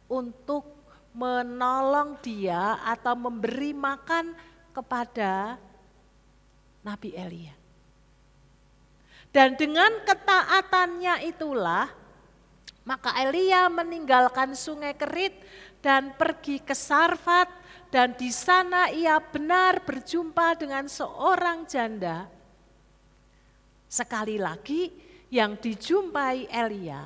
untuk menolong dia atau memberi makan kepada Nabi Elia. Dan dengan ketaatannya itulah, maka Elia meninggalkan sungai Kerit dan pergi ke Sarfat. Dan di sana ia benar berjumpa dengan seorang janda. Sekali lagi yang dijumpai Elia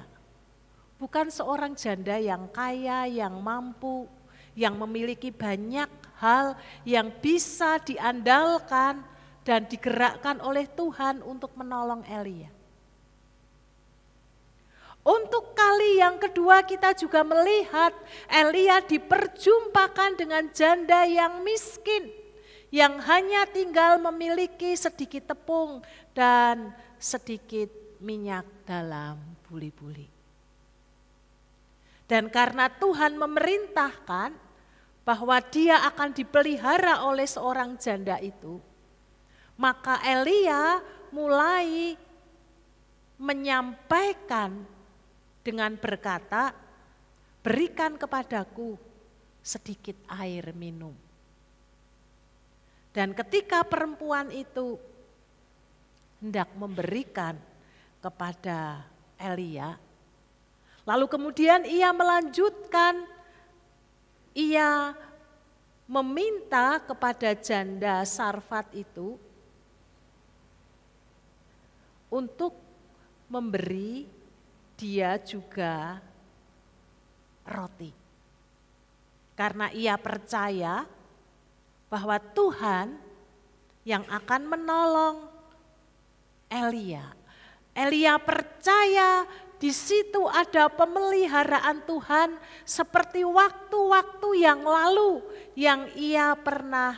bukan seorang janda yang kaya, yang mampu, yang memiliki banyak hal yang bisa diandalkan dan digerakkan oleh Tuhan untuk menolong Elia. Untuk kali yang kedua kita juga melihat Elia diperjumpakan dengan janda yang miskin, yang hanya tinggal memiliki sedikit tepung dan sedikit minyak dalam buli-buli. Dan karena Tuhan memerintahkan bahwa dia akan dipelihara oleh seorang janda itu, maka Elia mulai menyampaikan dengan berkata, berikan kepadaku sedikit air minum. Dan ketika perempuan itu hendak memberikan kepada Elia, lalu kemudian ia melanjutkan, ia meminta kepada janda Sarfat itu untuk memberi dia juga roti. Karena ia percaya bahwa Tuhan yang akan menolong Elia. Elia percaya di situ ada pemeliharaan Tuhan seperti waktu-waktu yang lalu yang ia pernah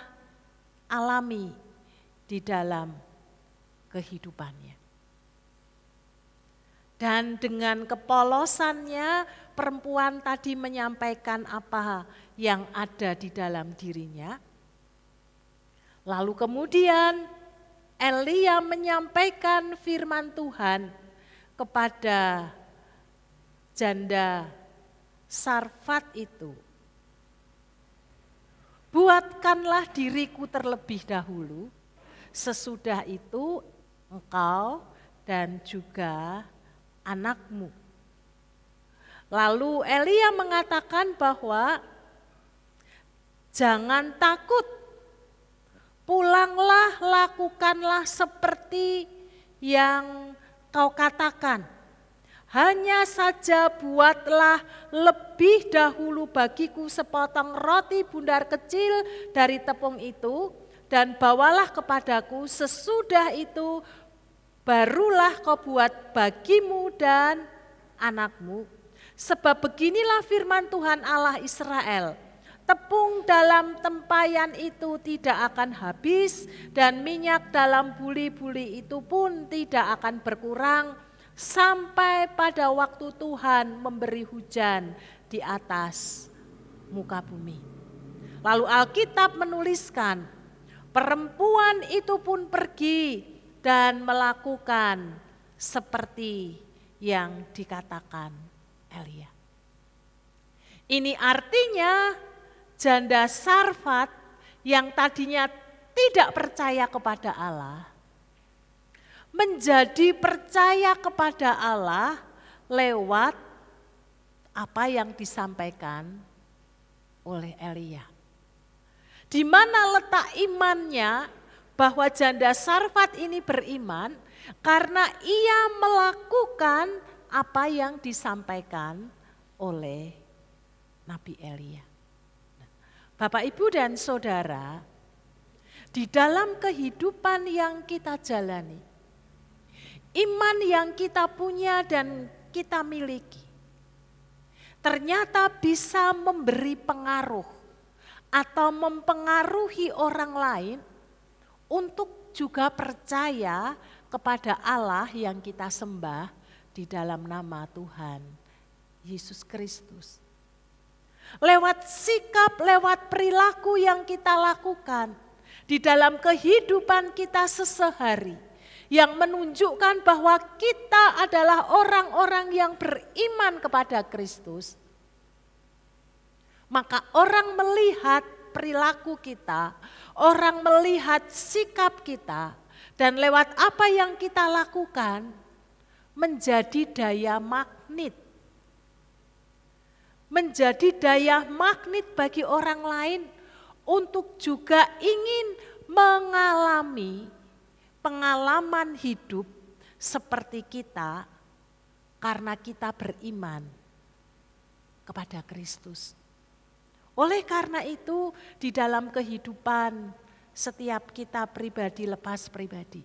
alami di dalam kehidupannya. Dan dengan kepolosannya perempuan tadi menyampaikan apa yang ada di dalam dirinya. Lalu kemudian Elia menyampaikan firman Tuhan kepada janda Sarfat itu. Buatkanlah diriku terlebih dahulu, sesudah itu engkau dan juga anakmu. Lalu Elia mengatakan bahwa jangan takut, pulanglah, lakukanlah seperti yang kau katakan. Hanya saja buatlah lebih dahulu bagiku sepotong roti bundar kecil dari tepung itu dan bawalah kepadaku, sesudah itu barulah kau buat bagimu dan anakmu. Sebab beginilah firman Tuhan Allah Israel, tepung dalam tempayan itu tidak akan habis dan minyak dalam buli-buli itu pun tidak akan berkurang sampai pada waktu Tuhan memberi hujan di atas muka bumi. Lalu Alkitab menuliskan, perempuan itu pun pergi dan melakukan seperti yang dikatakan Elia. Ini artinya janda Sarfat yang tadinya tidak percaya kepada Allah, menjadi percaya kepada Allah lewat apa yang disampaikan oleh Elia. Di mana letak imannya? Bahwa janda Sarfat ini beriman karena ia melakukan apa yang disampaikan oleh Nabi Elia. Bapak, Ibu, dan Saudara, di dalam kehidupan yang kita jalani, iman yang kita punya dan kita miliki, ternyata bisa memberi pengaruh atau mempengaruhi orang lain untuk juga percaya kepada Allah yang kita sembah di dalam nama Tuhan Yesus Kristus. Lewat sikap, lewat perilaku yang kita lakukan di dalam kehidupan kita sesehari, yang menunjukkan bahwa kita adalah orang-orang yang beriman kepada Kristus, maka orang melihat perilaku kita, orang melihat sikap kita, dan lewat apa yang kita lakukan menjadi daya magnet. Menjadi daya magnet bagi orang lain untuk juga ingin mengalami pengalaman hidup seperti kita karena kita beriman kepada Kristus. Oleh karena itu, di dalam kehidupan setiap kita pribadi lepas pribadi,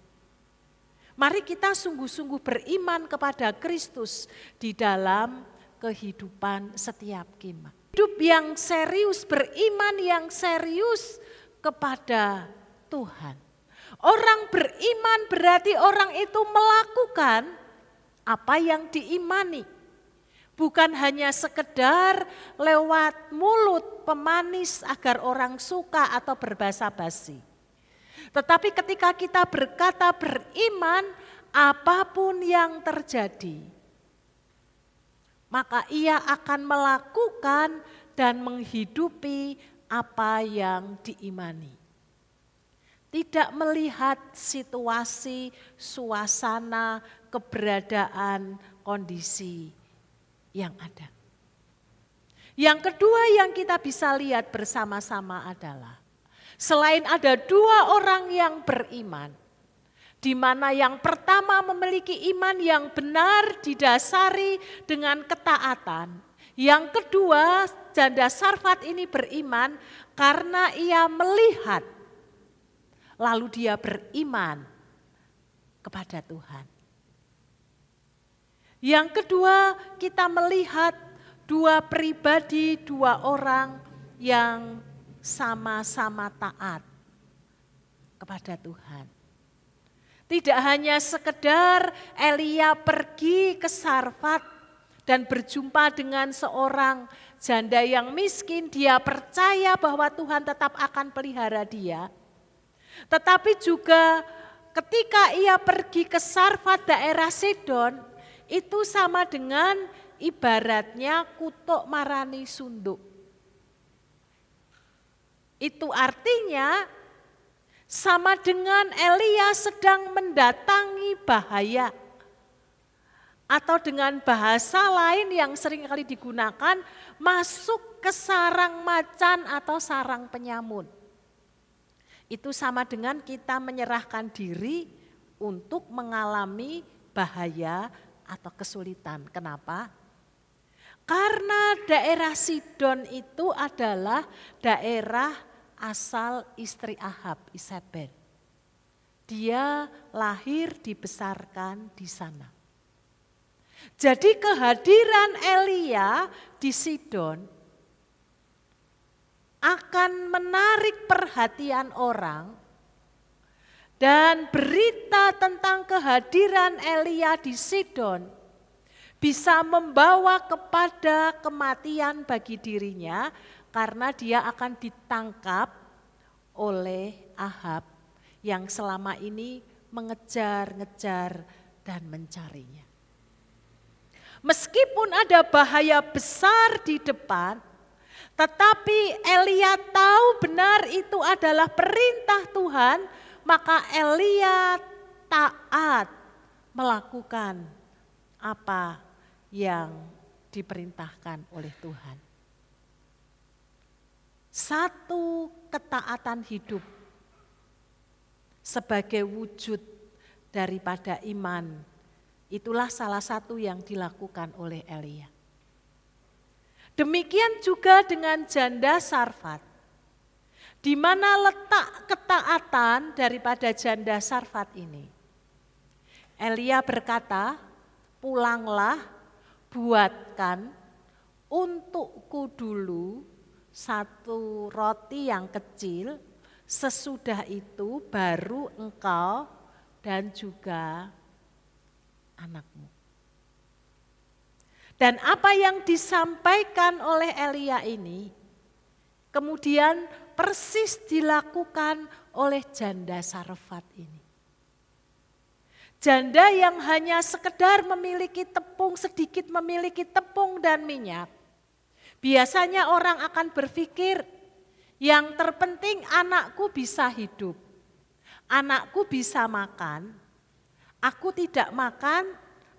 mari kita sungguh-sungguh beriman kepada Kristus di dalam kehidupan setiap kita. Hidup yang serius, beriman yang serius kepada Tuhan. Orang beriman berarti orang itu melakukan apa yang diimani. Bukan hanya sekedar lewat mulut pemanis agar orang suka atau berbahasa basi. Tetapi ketika kita berkata beriman, apapun yang terjadi, maka ia akan melakukan dan menghidupi apa yang diimani. Tidak melihat situasi, suasana, keberadaan, kondisi yang ada. Yang kedua yang kita bisa lihat bersama-sama adalah, selain ada dua orang yang beriman, di mana yang pertama memiliki iman yang benar didasari dengan ketaatan. Yang kedua, janda Sarfat ini beriman karena ia melihat, lalu dia beriman kepada Tuhan. Yang kedua, kita melihat dua pribadi, dua orang yang sama-sama taat kepada Tuhan. Tidak hanya sekedar Elia pergi ke Sarfat dan berjumpa dengan seorang janda yang miskin, dia percaya bahwa Tuhan tetap akan pelihara dia. Tetapi juga ketika ia pergi ke Sarfat daerah Sidon, itu sama dengan ibaratnya kutuk marani sunduk. Itu artinya sama dengan Elia sedang mendatangi bahaya. Atau dengan bahasa lain yang sering kali digunakan, masuk ke sarang macan atau sarang penyamun. Itu sama dengan kita menyerahkan diri untuk mengalami bahaya atau kesulitan. Kenapa? Karena daerah Sidon itu adalah daerah asal istri Ahab, Isabel. Dia lahir dibesarkan di sana. Jadi kehadiran Elia di Sidon akan menarik perhatian orang, dan berita tentang kehadiran Elia di Sidon bisa membawa kepada kematian bagi dirinya karena dia akan ditangkap oleh Ahab yang selama ini mengejar-ngejar dan mencarinya. Meskipun ada bahaya besar di depan, tetapi Elia tahu benar itu adalah perintah Tuhan, maka Elia taat melakukan apa yang diperintahkan oleh Tuhan. Satu ketaatan hidup sebagai wujud daripada iman, itulah salah satu yang dilakukan oleh Elia. Demikian juga dengan janda Sarfat, di mana letak ketaatan daripada janda Sarfat ini. Elia berkata, pulanglah, buatkan untukku dulu satu roti yang kecil, sesudah itu baru engkau dan juga anakmu. Dan apa yang disampaikan oleh Elia ini kemudian persis dilakukan oleh janda Sarfat ini. Janda yang hanya sekedar memiliki tepung, sedikit memiliki tepung dan minyak. Biasanya orang akan berpikir yang terpenting anakku bisa hidup, anakku bisa makan, aku tidak makan,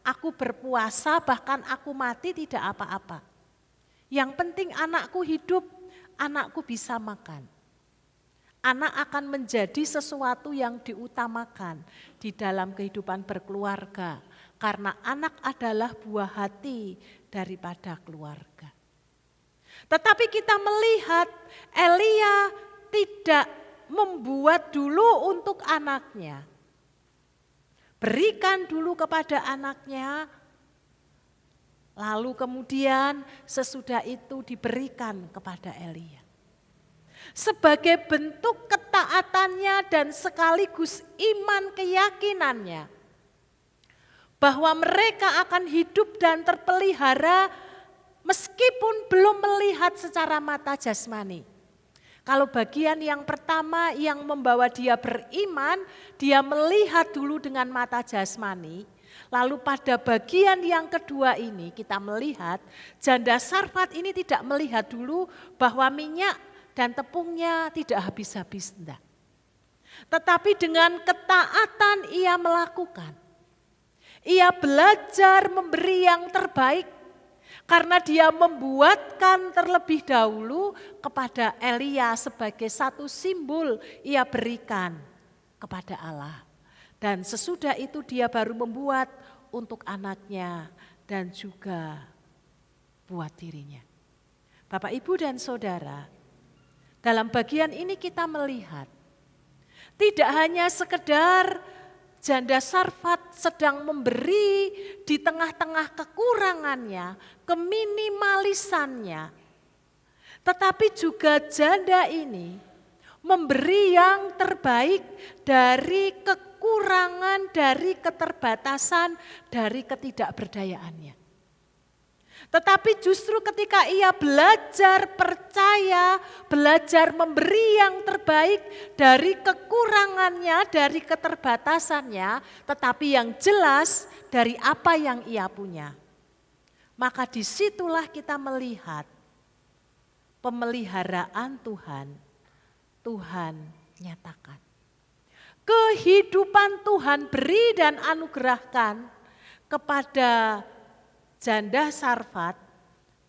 aku berpuasa, bahkan aku mati tidak apa-apa. Yang penting anakku hidup, anakku bisa makan. Anak akan menjadi sesuatu yang diutamakan di dalam kehidupan berkeluarga. Karena anak adalah buah hati daripada keluarga. Tetapi kita melihat Elia tidak membuat dulu untuk anaknya. Berikan dulu kepada anaknya, lalu kemudian sesudah itu diberikan kepada Elia. Sebagai bentuk ketaatannya dan sekaligus iman keyakinannya bahwa mereka akan hidup dan terpelihara meskipun belum melihat secara mata jasmani. Kalau bagian yang pertama yang membawa dia beriman, dia melihat dulu dengan mata jasmani. Lalu pada bagian yang kedua ini kita melihat janda Sarfat ini tidak melihat dulu bahwa minyak dan tepungnya tidak habis-habis. Enggak. Tetapi dengan ketaatan ia melakukan. Ia belajar memberi yang terbaik. Karena dia membuatkan terlebih dahulu kepada Elia sebagai satu simbol ia berikan kepada Allah. Dan sesudah itu dia baru membuat untuk anaknya dan juga buat dirinya. Bapak, Ibu dan Saudara, dalam bagian ini kita melihat tidak hanya sekedar janda Sarfat sedang memberi di tengah-tengah kekurangannya, keminimalisannya. Tetapi juga janda ini memberi yang terbaik dari kekurangan, dari keterbatasan, dari ketidakberdayaannya. Tetapi justru ketika ia belajar percaya, belajar memberi yang terbaik dari kekurangannya, dari keterbatasannya, tetapi yang jelas dari apa yang ia punya. Maka disitulah kita melihat pemeliharaan Tuhan, Tuhan nyatakan. Kehidupan Tuhan beri dan anugerahkan kepada janda Sarfat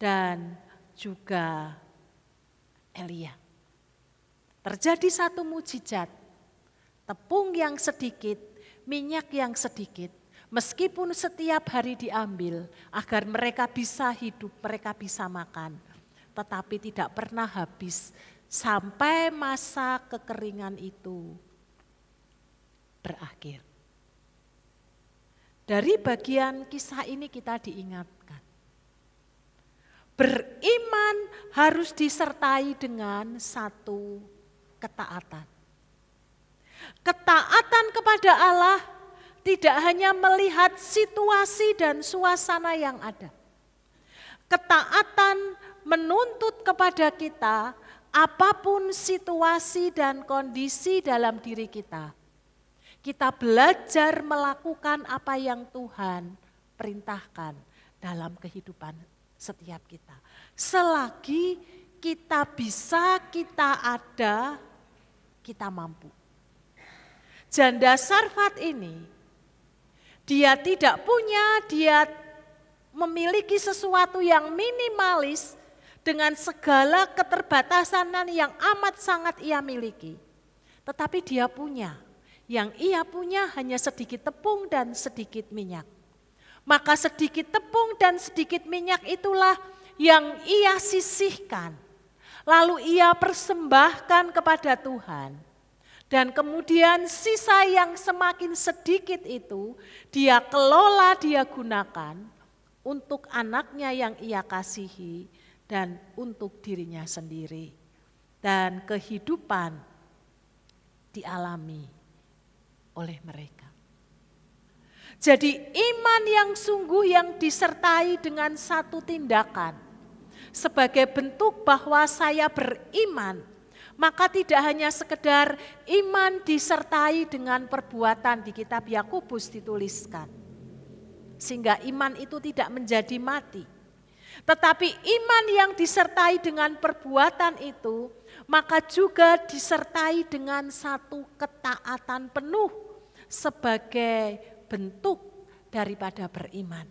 dan juga Elia. Terjadi satu mujizat, tepung yang sedikit, minyak yang sedikit, meskipun setiap hari diambil agar mereka bisa hidup, mereka bisa makan, tetapi tidak pernah habis sampai masa kekeringan itu berakhir. Dari bagian kisah ini kita diingatkan. Beriman harus disertai dengan satu ketaatan. Ketaatan kepada Allah tidak hanya melihat situasi dan suasana yang ada. Ketaatan menuntut kepada kita apapun situasi dan kondisi dalam diri kita. Kita belajar melakukan apa yang Tuhan perintahkan dalam kehidupan setiap kita. Selagi kita bisa, kita ada, kita mampu. Janda Sarfat ini, dia tidak punya, dia memiliki sesuatu yang minimalis dengan segala keterbatasan yang amat sangat ia miliki. Tetapi dia punya. Yang ia punya hanya sedikit tepung dan sedikit minyak. Maka sedikit tepung dan sedikit minyak itulah yang ia sisihkan. Lalu ia persembahkan kepada Tuhan. Dan kemudian sisa yang semakin sedikit itu dia kelola, dia gunakan untuk anaknya yang ia kasihi dan untuk dirinya sendiri. Dan kehidupan dialami oleh mereka. Jadi iman yang sungguh yang disertai dengan satu tindakan sebagai bentuk bahwa saya beriman, maka tidak hanya sekedar iman disertai dengan perbuatan. Di kitab Yakobus dituliskan, sehingga iman itu tidak menjadi mati. Tetapi iman yang disertai dengan perbuatan itu, maka juga disertai dengan satu ketaatan penuh sebagai bentuk daripada beriman.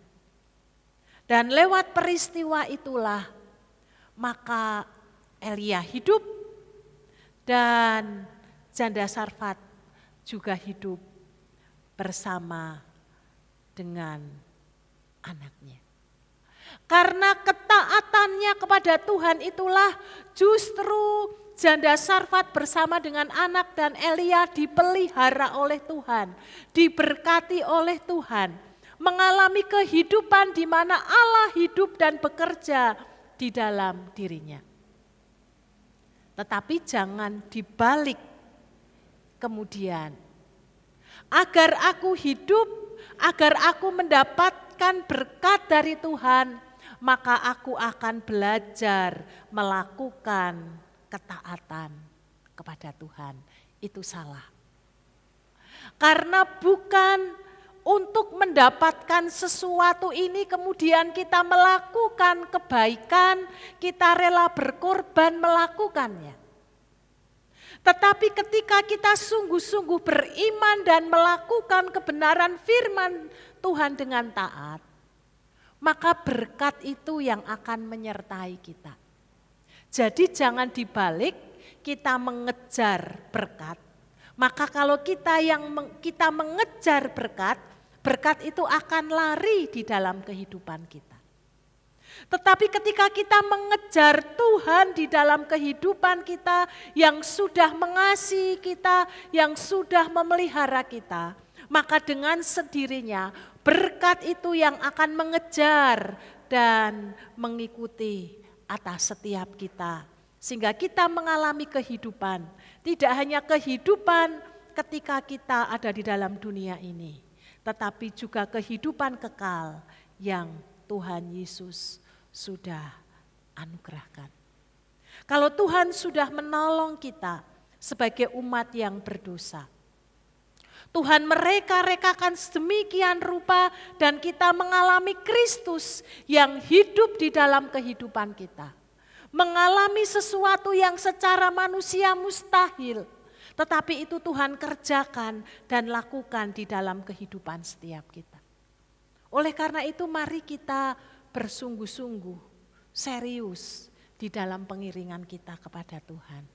Dan lewat peristiwa itulah maka Elia hidup dan janda Sarfat juga hidup bersama dengan anaknya. Karena ketaatannya kepada Tuhan itulah justru janda Sarfat bersama dengan anak dan Elia dipelihara oleh Tuhan, diberkati oleh Tuhan, mengalami kehidupan di mana Allah hidup dan bekerja di dalam dirinya. Tetapi jangan dibalik kemudian. Agar aku hidup, agar aku mendapatkan berkat dari Tuhan, maka aku akan belajar melakukan ketaatan kepada Tuhan. Itu salah. Karena bukan untuk mendapatkan sesuatu ini kemudian kita melakukan kebaikan, kita rela berkorban melakukannya. Tetapi ketika kita sungguh-sungguh beriman dan melakukan kebenaran firman Tuhan dengan taat, maka berkat itu yang akan menyertai kita. Jadi jangan dibalik kita mengejar berkat. Maka kalau kita mengejar berkat, berkat itu akan lari di dalam kehidupan kita. Tetapi ketika kita mengejar Tuhan di dalam kehidupan kita yang sudah mengasihi kita, yang sudah memelihara kita, maka dengan sendirinya berkat itu yang akan mengejar dan mengikuti atas setiap kita. Sehingga kita mengalami kehidupan, tidak hanya kehidupan ketika kita ada di dalam dunia ini, tetapi juga kehidupan kekal yang Tuhan Yesus sudah anugerahkan. Kalau Tuhan sudah menolong kita sebagai umat yang berdosa, Tuhan mereka-rekakan sedemikian rupa dan kita mengalami Kristus yang hidup di dalam kehidupan kita. Mengalami sesuatu yang secara manusia mustahil, tetapi itu Tuhan kerjakan dan lakukan di dalam kehidupan setiap kita. Oleh karena itu mari kita bersungguh-sungguh, serius di dalam pengiringan kita kepada Tuhan.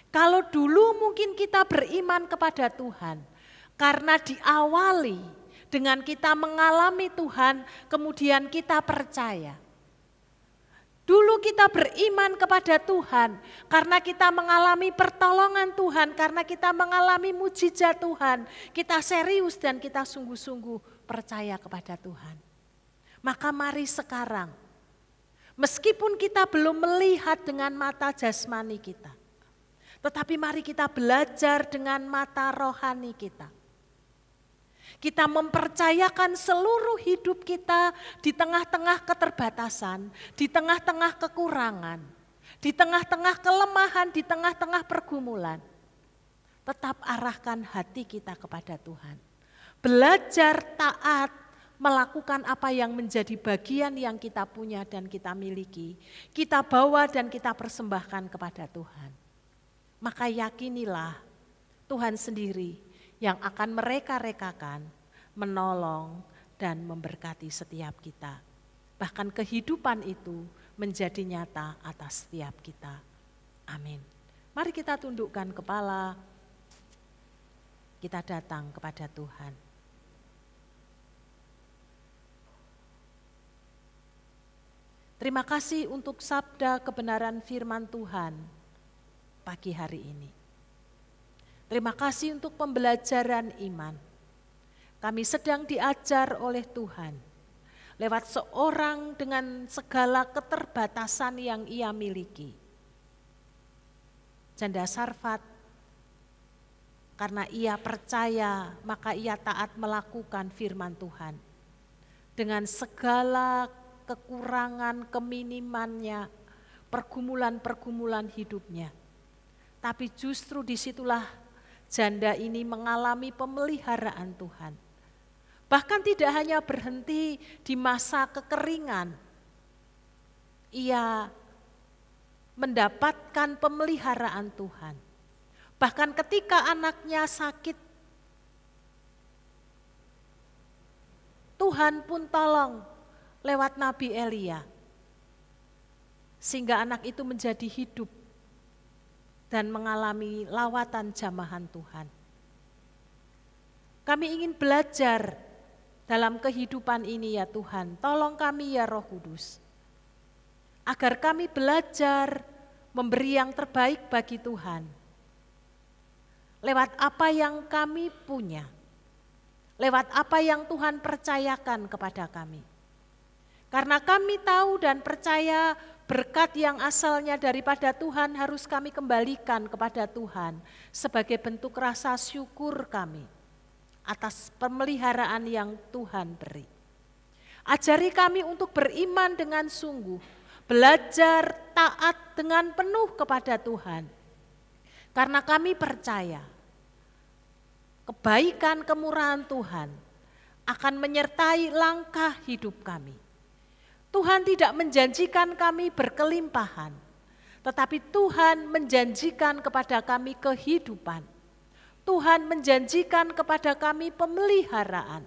Kalau dulu mungkin kita beriman kepada Tuhan, karena diawali dengan kita mengalami Tuhan, kemudian kita percaya. Dulu kita beriman kepada Tuhan, karena kita mengalami pertolongan Tuhan, karena kita mengalami mujizat Tuhan, kita serius dan kita sungguh-sungguh percaya kepada Tuhan. Maka mari sekarang, meskipun kita belum melihat dengan mata jasmani kita, tetapi mari kita belajar dengan mata rohani kita. Kita mempercayakan seluruh hidup kita di tengah-tengah keterbatasan, di tengah-tengah kekurangan, di tengah-tengah kelemahan, di tengah-tengah pergumulan. Tetap arahkan hati kita kepada Tuhan. Belajar taat, melakukan apa yang menjadi bagian yang kita punya dan kita miliki, kita bawa dan kita persembahkan kepada Tuhan. Maka yakinilah Tuhan sendiri yang akan mereka-rekakan, menolong dan memberkati setiap kita. Bahkan kehidupan itu menjadi nyata atas setiap kita. Amin. Mari kita tundukkan kepala, kita datang kepada Tuhan. Terima kasih untuk sabda kebenaran firman Tuhan pagi hari ini. Terima kasih untuk pembelajaran iman. Kami sedang diajar oleh Tuhan lewat seorang dengan segala keterbatasan yang ia miliki. Janda Sarfat, karena ia percaya maka ia taat melakukan firman Tuhan. Dengan segala kekurangan, keminimannya, pergumulan-pergumulan hidupnya. Tapi justru disitulah janda ini mengalami pemeliharaan Tuhan. Bahkan tidak hanya berhenti di masa kekeringan, ia mendapatkan pemeliharaan Tuhan. Bahkan ketika anaknya sakit, Tuhan pun tolong lewat Nabi Elia, sehingga anak itu menjadi hidup dan mengalami lawatan jamahan Tuhan. Kami ingin belajar dalam kehidupan ini ya Tuhan, tolong kami ya Roh Kudus, agar kami belajar memberi yang terbaik bagi Tuhan, lewat apa yang kami punya, lewat apa yang Tuhan percayakan kepada kami. Karena kami tahu dan percaya berkat yang asalnya daripada Tuhan harus kami kembalikan kepada Tuhan sebagai bentuk rasa syukur kami atas pemeliharaan yang Tuhan beri. Ajari kami untuk beriman dengan sungguh, belajar taat dengan penuh kepada Tuhan. Karena kami percaya kebaikan kemurahan Tuhan akan menyertai langkah hidup kami. Tuhan tidak menjanjikan kami berkelimpahan, tetapi Tuhan menjanjikan kepada kami kehidupan. Tuhan menjanjikan kepada kami pemeliharaan.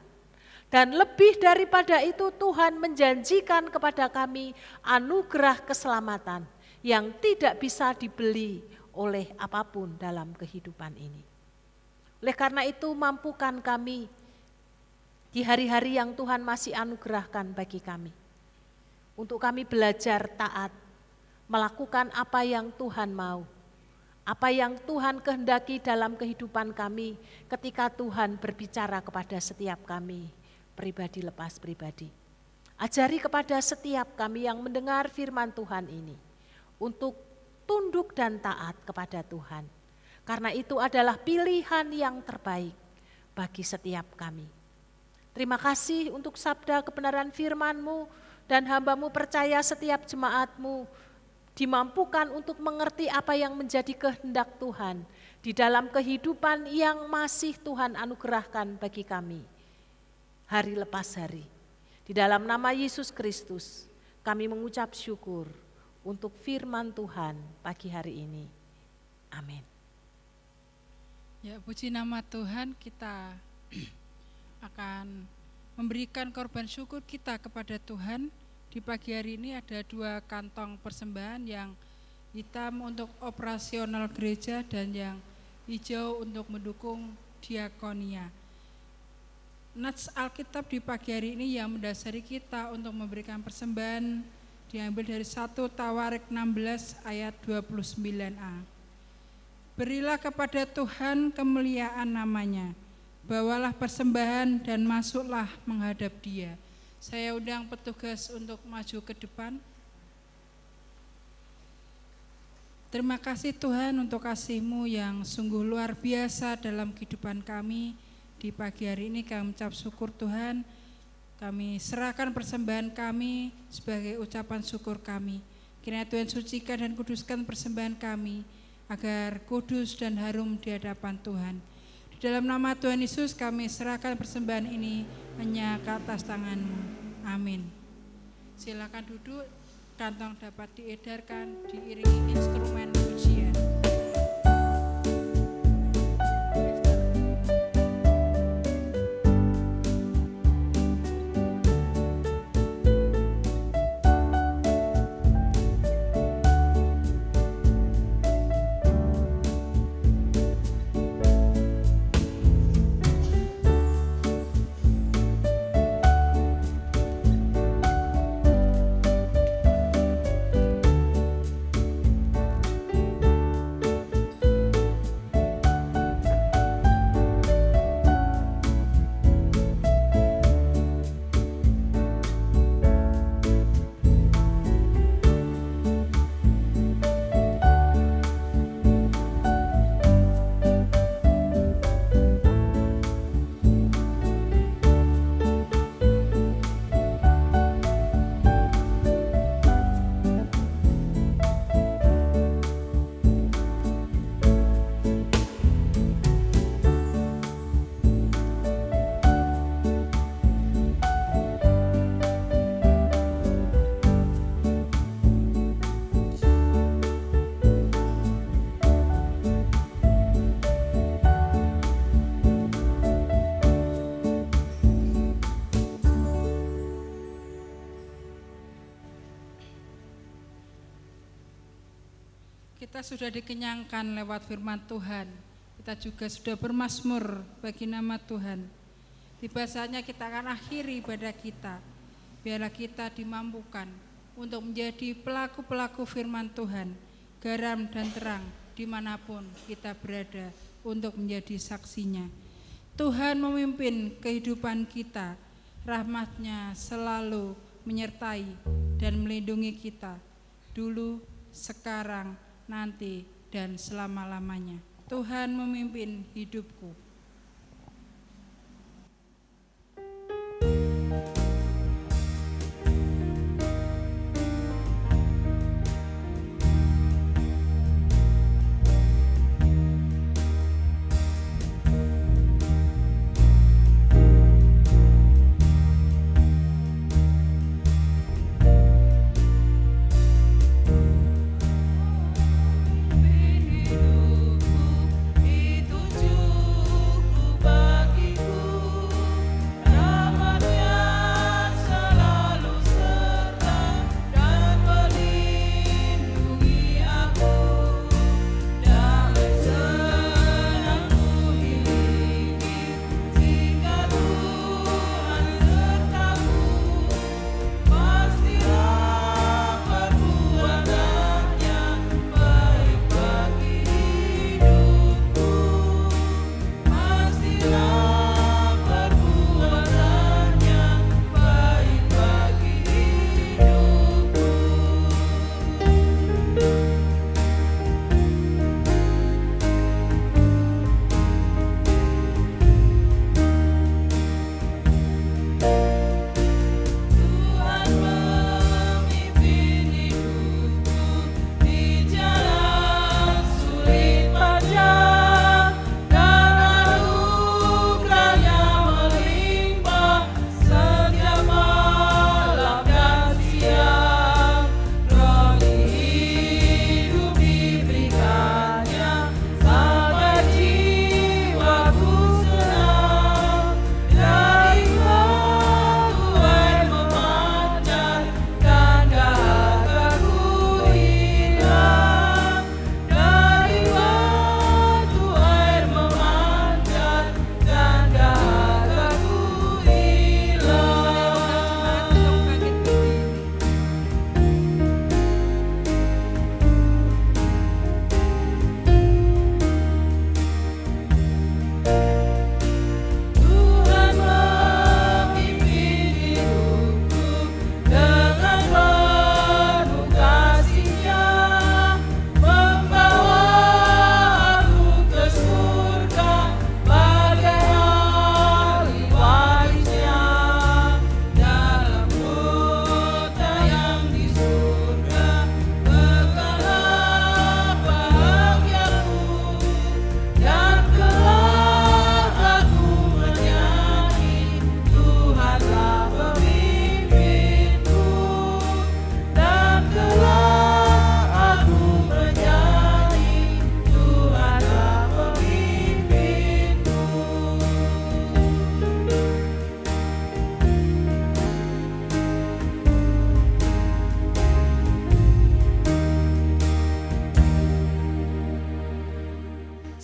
Dan lebih daripada itu Tuhan menjanjikan kepada kami anugerah keselamatan yang tidak bisa dibeli oleh apapun dalam kehidupan ini. Oleh karena itu mampukan kami di hari-hari yang Tuhan masih anugerahkan bagi kami. Untuk kami belajar taat, melakukan apa yang Tuhan mau. Apa yang Tuhan kehendaki dalam kehidupan kami ketika Tuhan berbicara kepada setiap kami. Pribadi lepas pribadi. Ajari kepada setiap kami yang mendengar firman Tuhan ini untuk tunduk dan taat kepada Tuhan. Karena itu adalah pilihan yang terbaik bagi setiap kami. Terima kasih untuk sabda kebenaran firman-Mu dan hamba-Mu percaya setiap jemaat-Mu dimampukan untuk mengerti apa yang menjadi kehendak Tuhan di dalam kehidupan yang masih Tuhan anugerahkan bagi kami. Hari lepas hari. Di dalam nama Yesus Kristus, kami mengucap syukur untuk firman Tuhan pagi hari ini. Amin. Ya, puji nama Tuhan, kita akan memberikan korban syukur kita kepada Tuhan. Di pagi hari ini ada 2 kantong persembahan, yang hitam untuk operasional gereja dan yang hijau untuk mendukung diakonia. Nats Alkitab di pagi hari ini yang mendasari kita untuk memberikan persembahan diambil dari 1 Tawarik 16 ayat 29a. Berilah kepada Tuhan kemuliaan namanya, bawalah persembahan dan masuklah menghadap Dia. Saya undang petugas untuk maju ke depan. Terima kasih Tuhan untuk kasih-Mu yang sungguh luar biasa dalam kehidupan kami. Di pagi hari ini kami mengucap syukur Tuhan, kami serahkan persembahan kami sebagai ucapan syukur kami. Kiranya Tuhan sucikan dan kuduskan persembahan kami, agar kudus dan harum di hadapan Tuhan. Di dalam nama Tuhan Yesus kami serahkan persembahan ini hanya ke atas tangan-Mu. Amin. Silakan duduk, kantong dapat diedarkan diiringi instrumen pujian. Kita sudah dikenyangkan lewat firman Tuhan. Kita juga sudah bermazmur bagi nama Tuhan. Tiba saatnya kita akan akhiri ibadah kita. Biarlah kita dimampukan untuk menjadi pelaku-pelaku firman Tuhan, garam dan terang dimanapun kita berada untuk menjadi saksinya. Tuhan memimpin kehidupan kita, rahmat-Nya selalu menyertai dan melindungi kita, dulu, sekarang, nanti, dan selama-lamanya. Tuhan memimpin hidupku.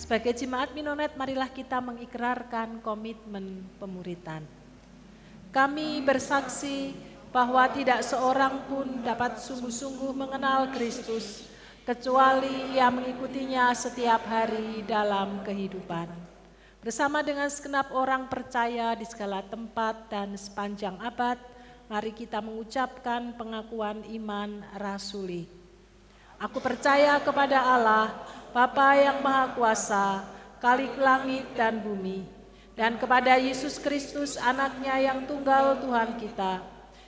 Sebagai jemaat Minonet, marilah kita mengikrarkan komitmen pemuritan. Kami bersaksi bahwa tidak seorang pun dapat sungguh-sungguh mengenal Kristus, kecuali ia mengikutinya setiap hari dalam kehidupan. Bersama dengan segenap orang percaya di segala tempat dan sepanjang abad, mari kita mengucapkan pengakuan iman rasuli. Aku percaya kepada Allah, Bapa yang Maha Kuasa, Khalik langit dan bumi, dan kepada Yesus Kristus, anaknya yang tunggal Tuhan kita,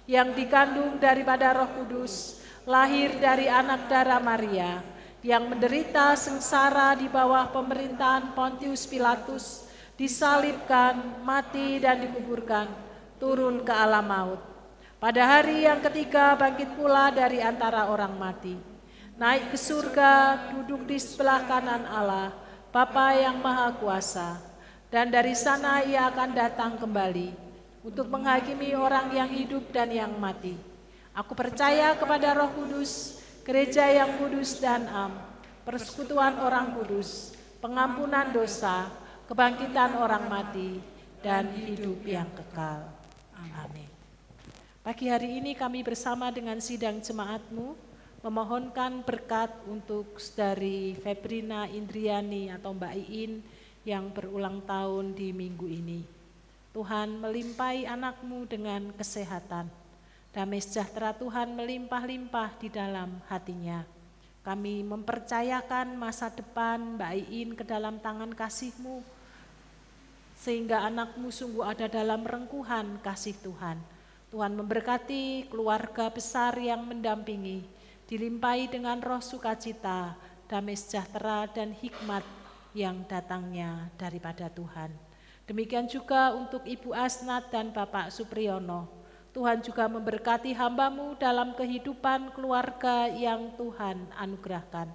yang dikandung daripada Roh Kudus, lahir dari anak darah Maria, yang menderita sengsara di bawah pemerintahan Pontius Pilatus, disalibkan, mati dan dikuburkan, turun ke alam maut. Pada hari yang ketiga bangkit pula dari antara orang mati, naik ke surga, duduk di sebelah kanan Allah, Bapa yang Maha Kuasa, dan dari sana ia akan datang kembali untuk menghakimi orang yang hidup dan yang mati. Aku percaya kepada Roh Kudus, gereja yang kudus dan am, persekutuan orang kudus, pengampunan dosa, kebangkitan orang mati, dan hidup yang kekal. Amin. Pagi hari ini kami bersama dengan sidang jemaatmu memohonkan berkat untuk Saudari Febrina Indriani atau Mbak Iin yang berulang tahun di minggu ini. Tuhan melimpahi anakmu dengan kesehatan. Damai sejahtera Tuhan melimpah-limpah di dalam hatinya. Kami mempercayakan masa depan Mbak Iin ke dalam tangan kasih-Mu, sehingga anakmu sungguh ada dalam rengkuhan kasih Tuhan. Tuhan memberkati keluarga besar yang mendampingi, dilimpahi dengan roh sukacita, damai sejahtera dan hikmat yang datangnya daripada Tuhan. Demikian juga untuk Ibu Asnat dan Bapak Supriyono. Tuhan juga memberkati hamba-Mu dalam kehidupan keluarga yang Tuhan anugerahkan.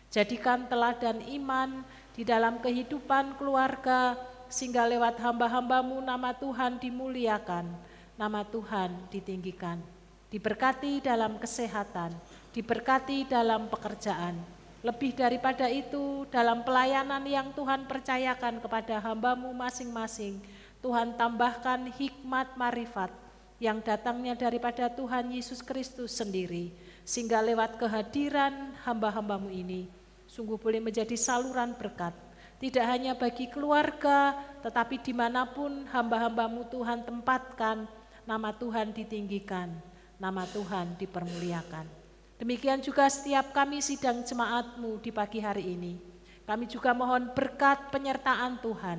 Jadikan teladan iman di dalam kehidupan keluarga, sehingga lewat hamba-hamba-Mu nama Tuhan dimuliakan, nama Tuhan ditinggikan. Diberkati dalam kesehatan, diberkati dalam pekerjaan. Lebih daripada itu, dalam pelayanan yang Tuhan percayakan kepada hamba-Mu masing-masing, Tuhan tambahkan hikmat marifat yang datangnya daripada Tuhan Yesus Kristus sendiri, sehingga lewat kehadiran hamba-hamba-Mu ini sungguh boleh menjadi saluran berkat, tidak hanya bagi keluarga, tetapi dimanapun hamba-hamba-Mu Tuhan tempatkan, nama Tuhan ditinggikan, nama Tuhan dipermuliakan. Demikian juga setiap kami sidang jemaat-Mu di pagi hari ini, kami juga mohon berkat penyertaan Tuhan,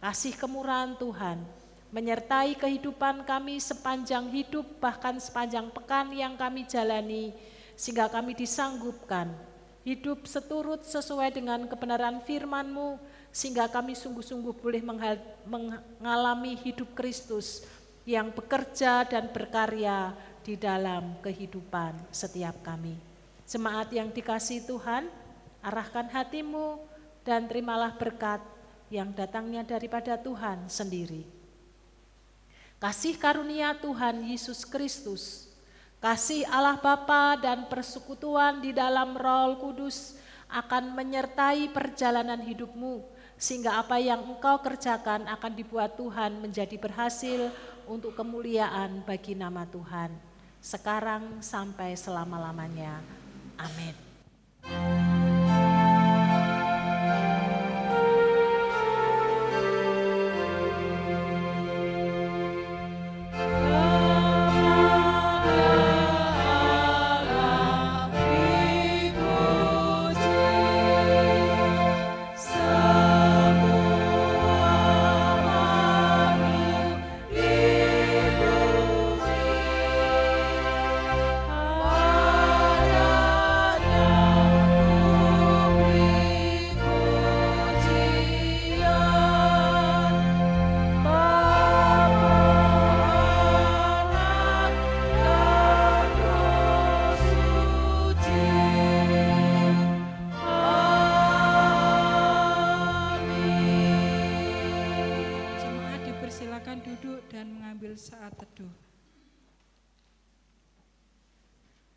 kasih kemurahan Tuhan, menyertai kehidupan kami sepanjang hidup, bahkan sepanjang pekan yang kami jalani, sehingga kami disanggupkan hidup seturut sesuai dengan kebenaran firman-Mu, sehingga kami sungguh-sungguh boleh mengalami hidup Kristus yang bekerja dan berkarya di dalam kehidupan setiap kami. Jemaat yang dikasihi Tuhan, arahkan hatimu dan terimalah berkat yang datangnya daripada Tuhan sendiri. Kasih karunia Tuhan Yesus Kristus, kasih Allah Bapa dan persekutuan di dalam Roh Kudus akan menyertai perjalanan hidupmu, sehingga apa yang engkau kerjakan akan dibuat Tuhan menjadi berhasil untuk kemuliaan bagi nama Tuhan, sekarang sampai selama-lamanya. Amin. Saat teduh.